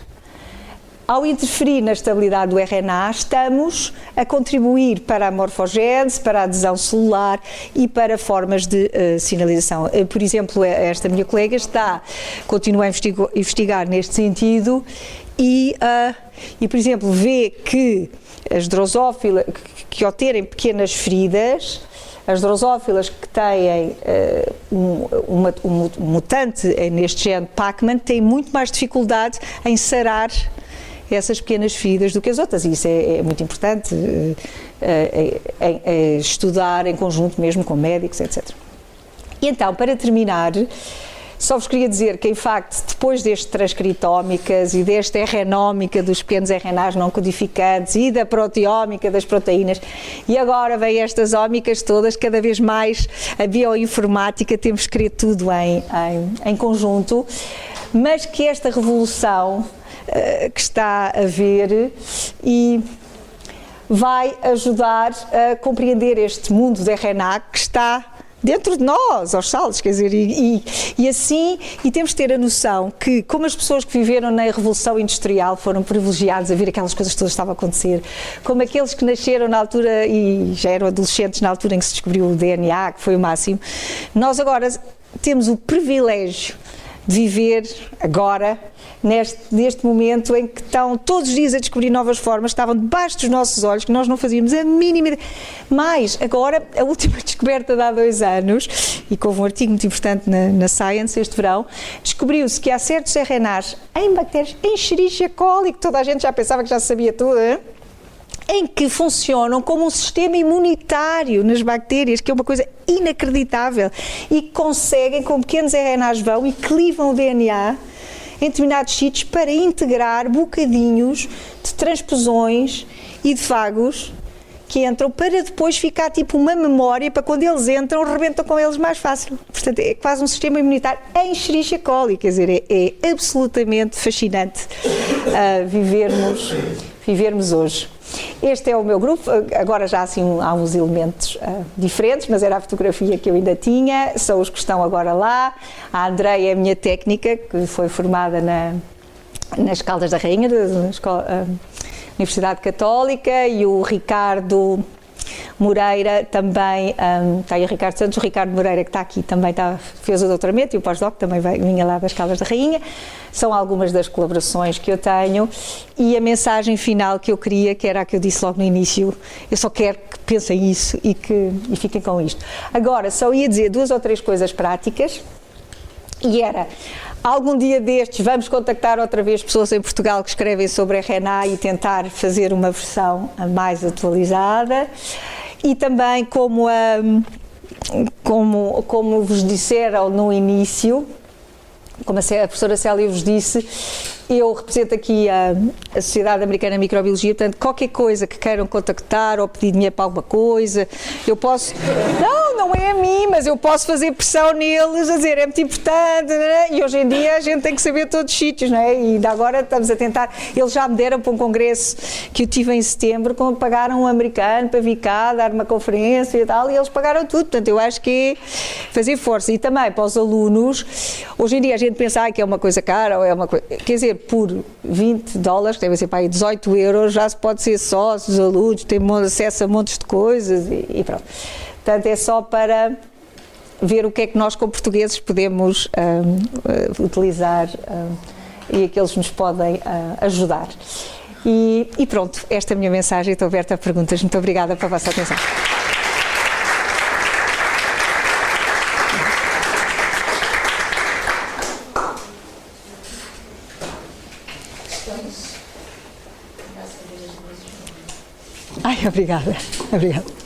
ao interferir na estabilidade do RNA, estamos a contribuir para a morfogênese, para a adesão celular e para formas de sinalização. Por exemplo, esta minha colega continua a investigar neste sentido e, por exemplo, vê que as drosófilas, que ao terem pequenas feridas, as drosófilas que têm um mutante neste gene Pac-Man têm muito mais dificuldade em sarar essas pequenas feridas do que as outras, e isso é muito importante estudar em conjunto mesmo com médicos, etc. E então, para terminar, Só vos queria dizer que, em facto, depois destas transcritómicas e desta RNómica dos pequenos RNAs não codificantes e da proteómica das proteínas, e agora vem estas ómicas todas, cada vez mais a bioinformática, temos que querer tudo em conjunto, mas que esta revolução que está a haver e vai ajudar a compreender este mundo de RNA que está dentro de nós, aos saltos, quer dizer, e assim, e temos de ter a noção que, como as pessoas que viveram na Revolução Industrial foram privilegiados a ver aquelas coisas todas que estavam a acontecer, como aqueles que nasceram na altura e já eram adolescentes na altura em que se descobriu o DNA, que foi o máximo, nós agora temos o privilégio de viver agora, neste momento em que estão todos os dias a descobrir novas formas, estavam debaixo dos nossos olhos, que nós não fazíamos a mínima ideia. Mas agora, a última descoberta de há 2 anos, e com um artigo muito importante na Science este verão, descobriu-se que há certos RNAs em bactérias, em Escherichia coli, que toda a gente já pensava que já sabia tudo, em que funcionam como um sistema imunitário nas bactérias, que é uma coisa inacreditável, e conseguem, com pequenos RNAs vão e clivam o DNA em determinados sítios para integrar bocadinhos de transposões e de fagos que entram para depois ficar tipo uma memória para quando eles entram, rebentam com eles mais fácil. Portanto, é quase um sistema imunitário em Escherichia coli, quer dizer, é absolutamente fascinante vivermos hoje. Este é o meu grupo, agora já assim há uns elementos diferentes, mas era a fotografia que eu ainda tinha, são os que estão agora lá. A Andreia é a minha técnica, que foi formada nas Caldas da Rainha, da Universidade Católica, e o Ricardo Moreira também, está aí o Ricardo Santos, o Ricardo Moreira que está aqui também fez o doutoramento e o pós-doc também vinha lá das Caldas da Rainha. São algumas das colaborações que eu tenho e a mensagem final que eu queria, que era a que eu disse logo no início, eu só quero que pensem isso e fiquem com isto. Agora, só ia dizer 2 ou 3 coisas práticas e era, algum dia destes vamos contactar outra vez pessoas em Portugal que escrevem sobre RNA e tentar fazer uma versão mais atualizada. E também, como vos disseram no início, como a professora Célia vos disse, eu represento aqui a Sociedade Americana de Microbiologia, portanto, qualquer coisa que queiram contactar ou pedir dinheiro para alguma coisa, eu posso... Não é a mim, mas eu posso fazer pressão neles, a dizer, é muito importante, não é? E hoje em dia a gente tem que saber todos os sítios, não é? E ainda agora estamos a tentar... Eles já me deram para um congresso que eu tive em setembro, como pagaram um americano para vir cá, dar uma conferência e tal, e eles pagaram tudo, portanto, eu acho que é fazer força. E também para os alunos, hoje em dia a gente pensa que é uma coisa cara, ou é uma coisa... Quer dizer, por $20, que deve ser para aí 18 euros, já se pode ser sócios, alunos, ter acesso a montes de coisas e pronto. Portanto, é só para ver o que é que nós, como portugueses, podemos utilizar e a que eles nos podem ajudar. E pronto, esta é a minha mensagem, estou aberta a perguntas. Muito obrigada pela vossa atenção. Ai, obrigada. Obrigada.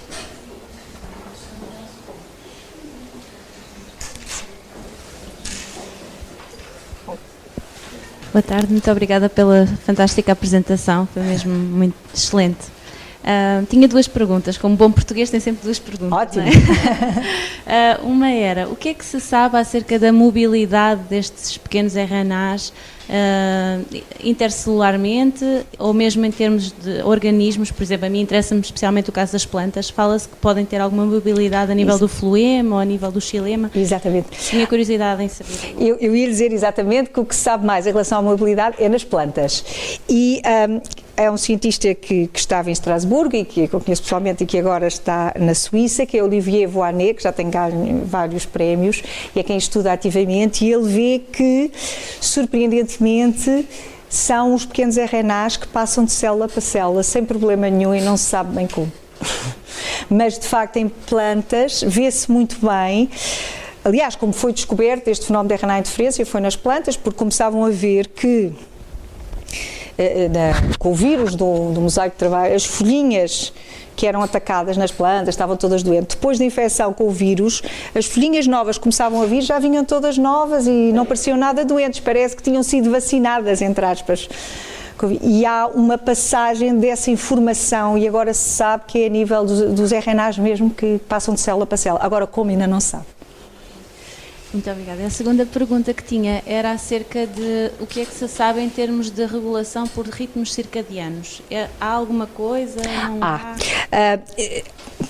Boa tarde, muito obrigada pela fantástica apresentação, foi mesmo muito excelente. Tinha 2 perguntas, como bom português tem sempre 2 perguntas. Ótimo. Não é? Uma era, o que é que se sabe acerca da mobilidade destes pequenos RNAs intercelularmente ou mesmo em termos de organismos? Por exemplo, a mim interessa-me especialmente o caso das plantas, fala-se que podem ter alguma mobilidade a nível do floema ou a nível do xilema. Exatamente. Tinha curiosidade em saber. Eu ia dizer exatamente que o que se sabe mais em relação à mobilidade é nas plantas. E é um cientista que estava em Estrasburgo e que eu conheço pessoalmente e que agora está na Suíça, que é Olivier Voanet, que já tem ganho vários prémios e é quem estuda ativamente, e ele vê que, surpreendentemente, são os pequenos RNAs que passam de célula para célula sem problema nenhum e não se sabe bem como. Mas, de facto, em plantas vê-se muito bem. Aliás, como foi descoberto este fenómeno de RNA interferência, foi nas plantas, porque começavam a ver que com o vírus do mosaico de trabalho, as folhinhas que eram atacadas nas plantas, estavam todas doentes. Depois da infecção com o vírus, as folhinhas novas começavam a vir, já vinham todas novas e não pareciam nada doentes, parece que tinham sido vacinadas, entre aspas. E há uma passagem dessa informação e agora se sabe que é a nível dos RNAs mesmo que passam de célula para célula. Agora, como ainda não se sabe. Muito obrigada. A segunda pergunta que tinha era acerca de o que é que se sabe em termos de regulação por ritmos circadianos. Há alguma coisa? Não há?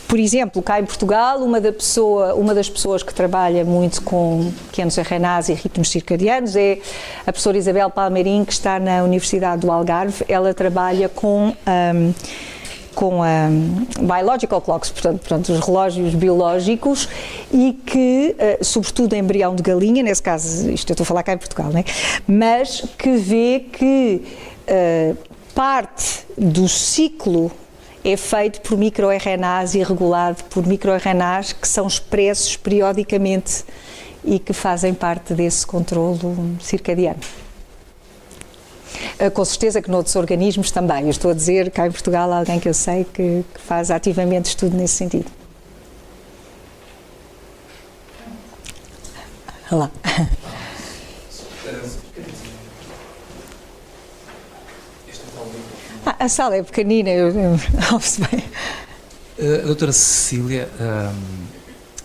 Por exemplo, cá em Portugal, uma das pessoas que trabalha muito com pequenos RNAs e ritmos circadianos é a professora Isabel Palmeirim, que está na Universidade do Algarve. Ela trabalha com biological clocks, portanto, os relógios biológicos e que, sobretudo embrião de galinha, nesse caso, isto eu estou a falar cá em Portugal, né? Mas que vê que parte do ciclo é feito por microRNAs e regulado por microRNAs que são expressos periodicamente e que fazem parte desse controlo circadiano. Com certeza que noutros organismos também. Eu estou a dizer cá em Portugal há alguém que eu sei que faz ativamente estudo nesse sentido. Olá. A sala é pequenina, eu ouço bem. A doutora Cecília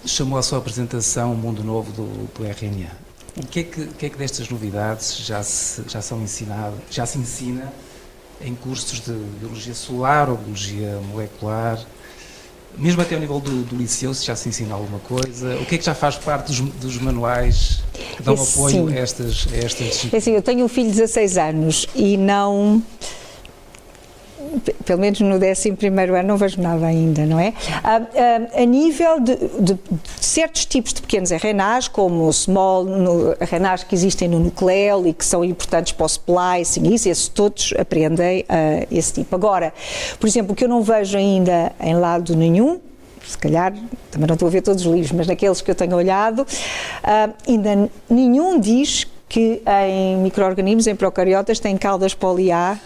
chamou a sua apresentação O Mundo Novo do RNA. O que é que destas novidades já se ensina em cursos de biologia celular ou biologia molecular? Mesmo até ao nível do liceu, se já se ensina alguma coisa? O que é que já faz parte dos manuais que dão apoio a estas disciplinas? É assim, eu tenho um filho de 16 anos e não... Pelo menos no 11º ano não vejo nada ainda, não é? A nível de certos tipos de pequenos RNAs, como o small RNAs que existem no nucleolo e que são importantes para o splicing, esses todos aprendem esse tipo. Agora, por exemplo, o que eu não vejo ainda em lado nenhum, se calhar, também não estou a ver todos os livros, mas naqueles que eu tenho olhado, ainda nenhum diz que em micro-organismos, em procariotas, têm caudas poli-A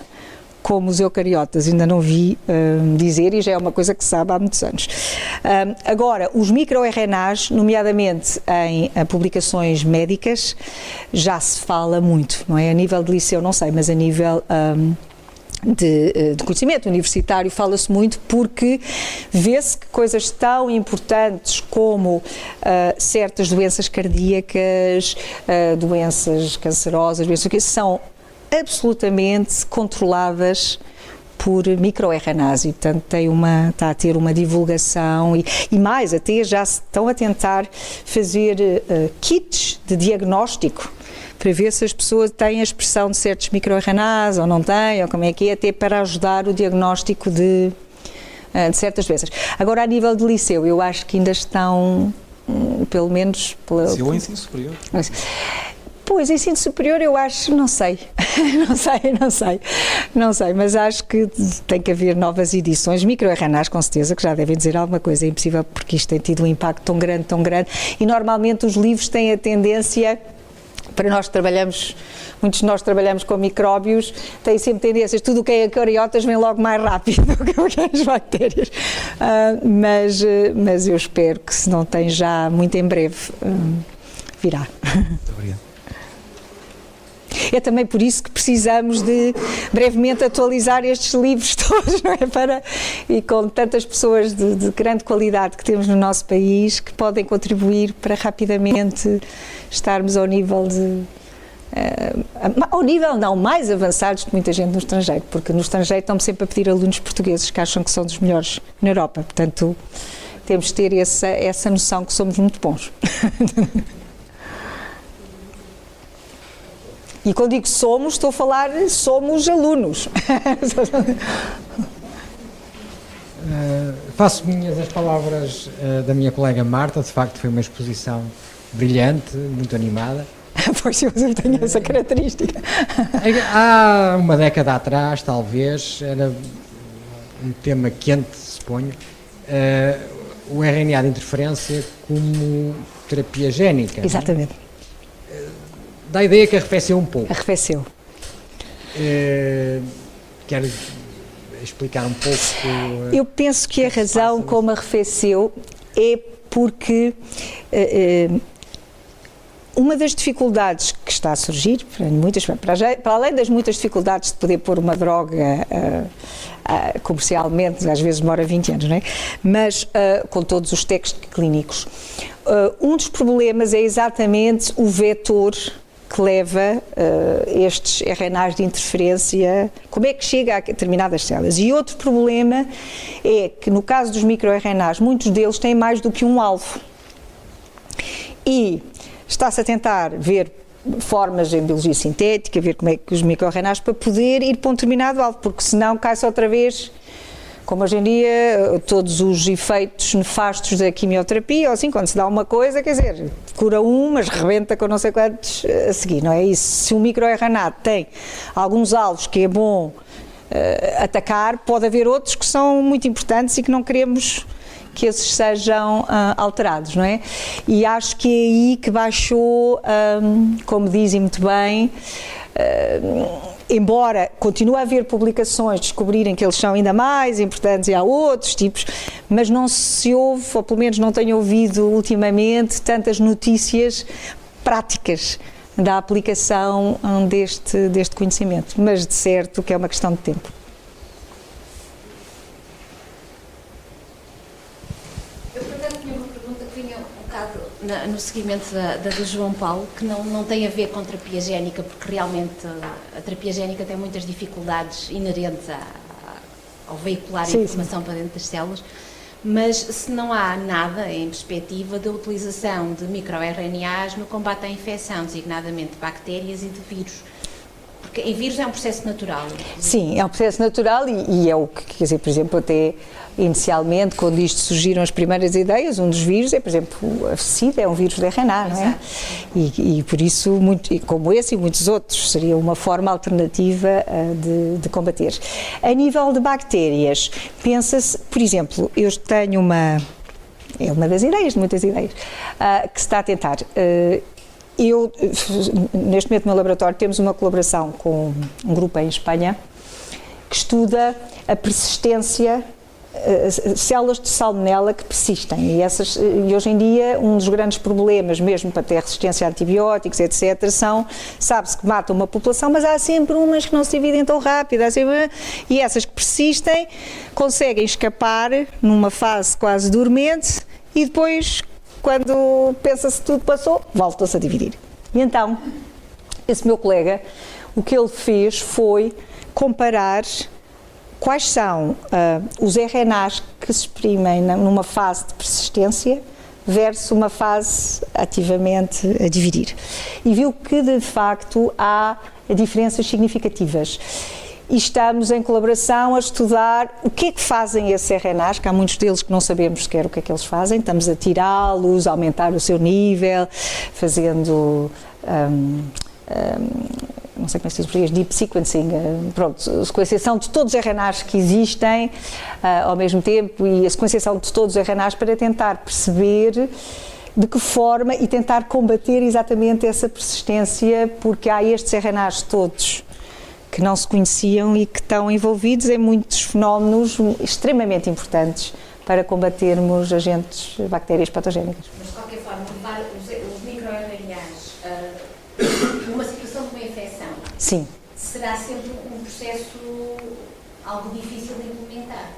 como os eucariotas, ainda não vi dizer, e já é uma coisa que se sabe há muitos anos. Agora, os microRNAs, nomeadamente em publicações médicas, já se fala muito, não é? A nível de liceu não sei, mas a nível de conhecimento universitário fala-se muito porque vê-se que coisas tão importantes como certas doenças cardíacas, doenças cancerosas, doenças que são absolutamente controladas por microRNAs e, portanto, está a ter uma divulgação e mais, até já estão a tentar fazer kits de diagnóstico para ver se as pessoas têm a expressão de certos microRNAs ou não têm, ou como é que é, até para ajudar o diagnóstico de certas doenças. Agora, a nível de liceu, eu acho que ainda estão, pelo menos... Se ou ensino superior? Pois, ensino superior eu acho, não sei, mas acho que tem que haver novas edições, microRNAs com certeza que já devem dizer alguma coisa, é impossível porque isto tem tido um impacto tão grande, e normalmente os livros têm a tendência, para nós que trabalhamos, muitos de nós trabalhamos com micróbios, têm sempre tendências, tudo o que é eucariotas vem logo mais rápido do que as bactérias, mas eu espero que se não tem já muito em breve, virá. Muito obrigado. É também por isso que precisamos de brevemente atualizar estes livros todos, não é? E com tantas pessoas de grande qualidade que temos no nosso país, que podem contribuir para rapidamente estarmos ao nível mais avançados de muita gente no estrangeiro, porque no estrangeiro estão-me sempre a pedir alunos portugueses que acham que são dos melhores na Europa, portanto temos de ter essa noção que somos muito bons. E quando digo somos, estou a falar somos alunos. Faço minhas as palavras da minha colega Marta, de facto foi uma exposição brilhante, muito animada. Pois eu tenho essa característica. Há uma década atrás, talvez, era um tema quente, suponho, o RNA de interferência como terapia génica. Exatamente. Dá a ideia que arrefeceu um pouco. Arrefeceu. Quero explicar um pouco. Eu penso que a razão como arrefeceu é porque uma das dificuldades que está a surgir, para além das muitas dificuldades de poder pôr uma droga comercialmente, às vezes demora 20 anos, não é? Mas com todos os testes clínicos, um dos problemas é exatamente o vetor que leva estes RNAs de interferência, como é que chega a determinadas células. E outro problema é que no caso dos microRNAs, muitos deles têm mais do que um alvo. E está-se a tentar ver formas em biologia sintética, ver como é que os microRNAs para poder ir para um determinado alvo, porque senão cai-se outra vez, como hoje em dia, todos os efeitos nefastos da quimioterapia, ou assim, quando se dá uma coisa, quer dizer, cura mas rebenta com não sei quantos a seguir, não é isso? Se um microRNA tem alguns alvos que é bom atacar, pode haver outros que são muito importantes e que não queremos que esses sejam alterados, não é? E acho que é aí que baixou, como dizem muito bem, embora continue a haver publicações descobrirem que eles são ainda mais importantes e há outros tipos, mas não se ouve, ou pelo menos não tenho ouvido ultimamente, tantas notícias práticas da aplicação deste conhecimento, mas de certo que é uma questão de tempo. No seguimento da do João Paulo, que não tem a ver com terapia génica, porque realmente a terapia génica tem muitas dificuldades inerentes ao veicular a informação para dentro das células, mas se não há nada em perspectiva da utilização de microRNAs no combate à infecção, designadamente de bactérias e de vírus. Porque em vírus é um processo natural. Sim, é um processo natural e é o que, quer dizer, por exemplo, até inicialmente, quando isto surgiram as primeiras ideias, um dos vírus é, por exemplo, a SIDA é um vírus de RNA, não é? E por isso, como esse e muitos outros, seria uma forma alternativa de combater. A nível de bactérias, pensa-se, por exemplo, eu tenho é uma das ideias, de muitas ideias, que se está a tentar. Neste momento no laboratório temos uma colaboração com um grupo em Espanha que estuda a persistência, células de salmonela que persistem e hoje em dia um dos grandes problemas mesmo para ter resistência a antibióticos, etc, sabe-se que matam uma população, mas há sempre umas que não se dividem tão rápido, e essas que persistem conseguem escapar numa fase quase dormente e depois, quando pensa-se que tudo passou, voltam-se a dividir. E então, esse meu colega, o que ele fez foi comparar quais são os RNAs que se exprimem numa fase de persistência versus uma fase ativamente a dividir. E viu que, de facto, há diferenças significativas. E estamos em colaboração a estudar o que é que fazem esses RNAs, que há muitos deles que não sabemos sequer o que é que eles fazem, estamos a tirá-los, a aumentar o seu nível, fazendo, não sei como é que se diz em português, deep sequencing, sequenciação de todos os RNAs que existem ao mesmo tempo e a sequenciação de todos os RNAs para tentar perceber de que forma e tentar combater exatamente essa persistência, porque há estes RNAs todos que não se conheciam e que estão envolvidos em muitos fenómenos extremamente importantes para combatermos agentes, bactérias patogénicas. Mas, de qualquer forma, levar os microRNAs numa situação de uma infecção, sim, será sempre um processo algo difícil de implementar?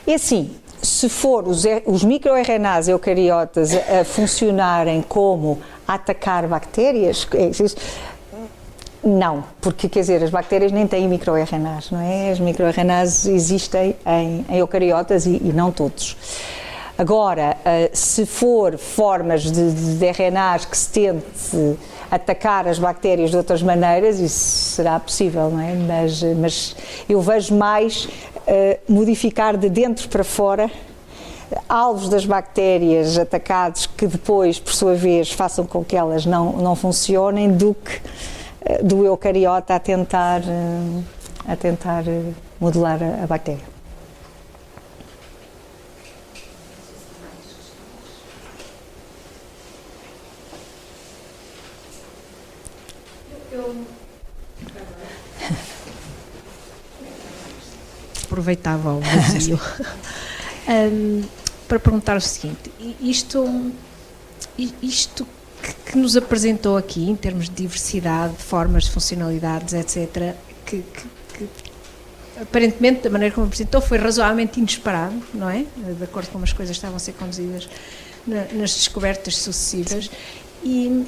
É assim, se for os microRNAs eucariotas a funcionarem como a atacar bactérias, não, porque, quer dizer, as bactérias nem têm microRNAs, não é? As microRNAs existem em eucariotas e não todos. Agora, se for formas de RNAs que se tente atacar as bactérias de outras maneiras, isso será possível, não é? Mas eu vejo mais modificar de dentro para fora alvos das bactérias atacados que depois, por sua vez, façam com que elas não funcionem do que do eucariota a tentar modelar a bactéria. aproveitava o vazio. Para perguntar o seguinte, isto que nos apresentou aqui, em termos de diversidade, de formas, de funcionalidades, etc., que aparentemente, da maneira como apresentou, foi razoavelmente inesperado, não é? De acordo com como as coisas estavam a ser conduzidas nas descobertas sucessivas. E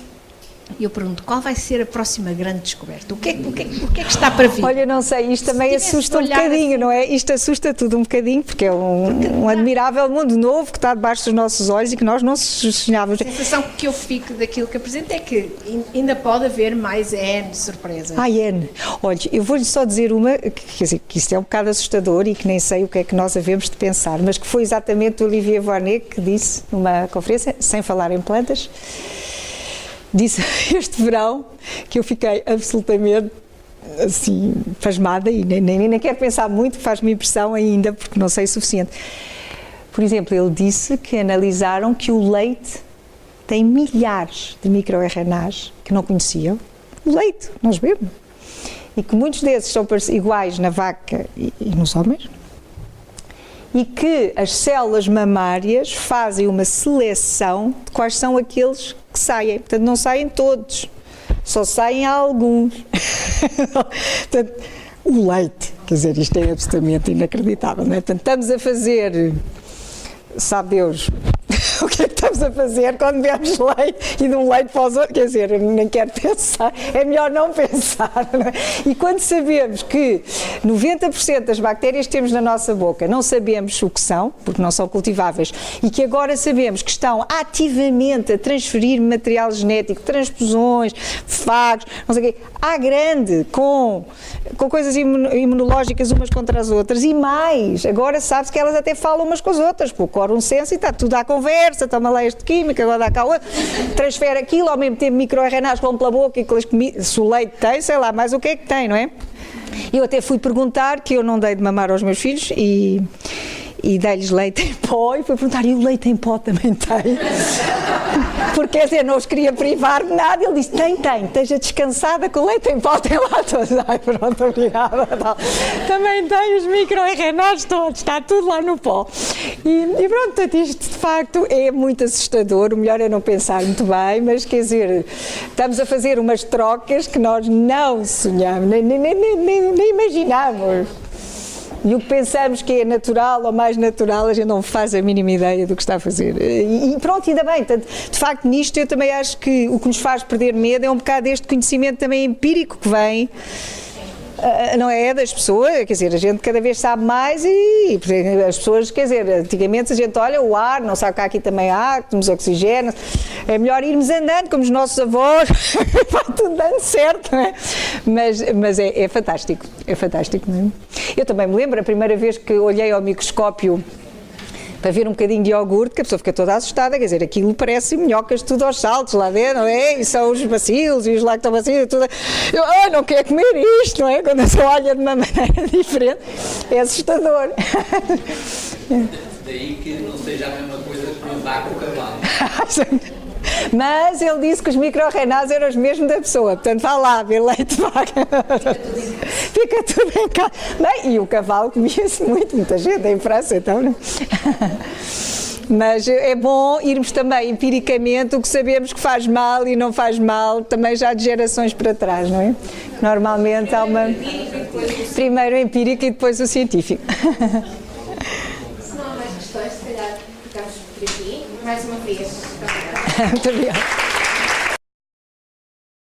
eu pergunto, qual vai ser a próxima grande descoberta? O que é que está para vir? Olha, não sei, isto também assusta um bocadinho, assim, não é? Isto assusta tudo um bocadinho, porque é um admirável mundo novo que está debaixo dos nossos olhos e que nós não sonhávamos. A sensação que eu fico daquilo que apresento é que ainda pode haver mais N surpresas. N. Olha, eu vou-lhe só dizer uma, quer dizer, que isto é um bocado assustador e que nem sei o que é que nós havemos de pensar, mas que foi exatamente o Olivier Voynet que disse numa conferência, sem falar em plantas, disse este verão que eu fiquei absolutamente assim pasmada e nem quero pensar muito, faz-me impressão ainda porque não sei o suficiente. Por exemplo, ele disse que analisaram que o leite tem milhares de micro-RNAs que não conheciam. O leite, nós bebemos. E que muitos desses são iguais na vaca e nos homens. E que as células mamárias fazem uma seleção de quais são aqueles que saem. Portanto, não saem todos, só saem alguns. Portanto, o leite, quer dizer, isto é absolutamente inacreditável, não é? Portanto, estamos a fazer, sabe Deus, o que é que estamos a fazer quando bebemos leite e de um leite para os outros? Quer dizer, eu nem quero pensar, é melhor não pensar, não é? E quando sabemos que 90% das bactérias que temos na nossa boca não sabemos o que são, porque não são cultiváveis, e que agora sabemos que estão ativamente a transferir material genético, transposões, fagos, não sei o quê, à grande, com coisas imunológicas umas contra as outras, e mais, agora sabe-se que elas até falam umas com as outras, com o quórum senso e está tudo à conversa, toma lá este químico, agora dá cá outro, transfere aquilo, ao mesmo tempo micro-RNAs vão pela boca e se o leite tem, sei lá, mais o que é que tem, não é? Eu até fui perguntar, que eu não dei de mamar aos meus filhos e dei-lhes leite em pó e fui perguntar, e o leite em pó também tem? Porque, quer dizer, não os queria privar de nada. Ele disse, tem, esteja descansada que o leite em pó tem lá todos. Ai, pronto, obrigada. Também tem os micro-RNAs todos, está tudo lá no pó. E pronto, portanto, isto de facto é muito assustador, o melhor é não pensar muito bem, mas quer dizer, estamos a fazer umas trocas que nós não sonhamos, nem imaginamos. E o que pensamos que é natural ou mais natural, a gente não faz a mínima ideia do que está a fazer. E pronto, ainda bem. Portanto, de facto, nisto eu também acho que o que nos faz perder medo é um bocado este conhecimento também empírico que vem, não é, das pessoas, quer dizer, a gente cada vez sabe mais e as pessoas, quer dizer, antigamente a gente olha o ar, não sabe que há aqui também ar, que temos oxigênio, é melhor irmos andando como os nossos avós, vai tudo dando certo, não é? Mas é fantástico mesmo. Eu também me lembro, a primeira vez que olhei ao microscópio para ver um bocadinho de iogurte, que a pessoa fica toda assustada, quer dizer, aquilo parece minhocas tudo aos saltos lá dentro, não é? E são os bacilos e os lactobacilos, tudo. Eu não quero comer isto, não é? Quando a pessoa olha de uma maneira diferente, é assustador. Daí que não seja a mesma coisa que andar com o cavalo. Mas ele disse que os micro-RNAs eram os mesmos da pessoa, portanto vá lá, ver leite de vaca. Fica tudo em casa. Bem, e o cavalo comia-se muita gente em França, então, não? Mas é bom irmos também empiricamente o que sabemos que faz mal e não faz mal, também já de gerações para trás, não é? Normalmente há uma... Primeiro o empírico e depois o científico. Se não há mais questões, se calhar ficamos por aqui. Mais uma vez. Muito obrigada.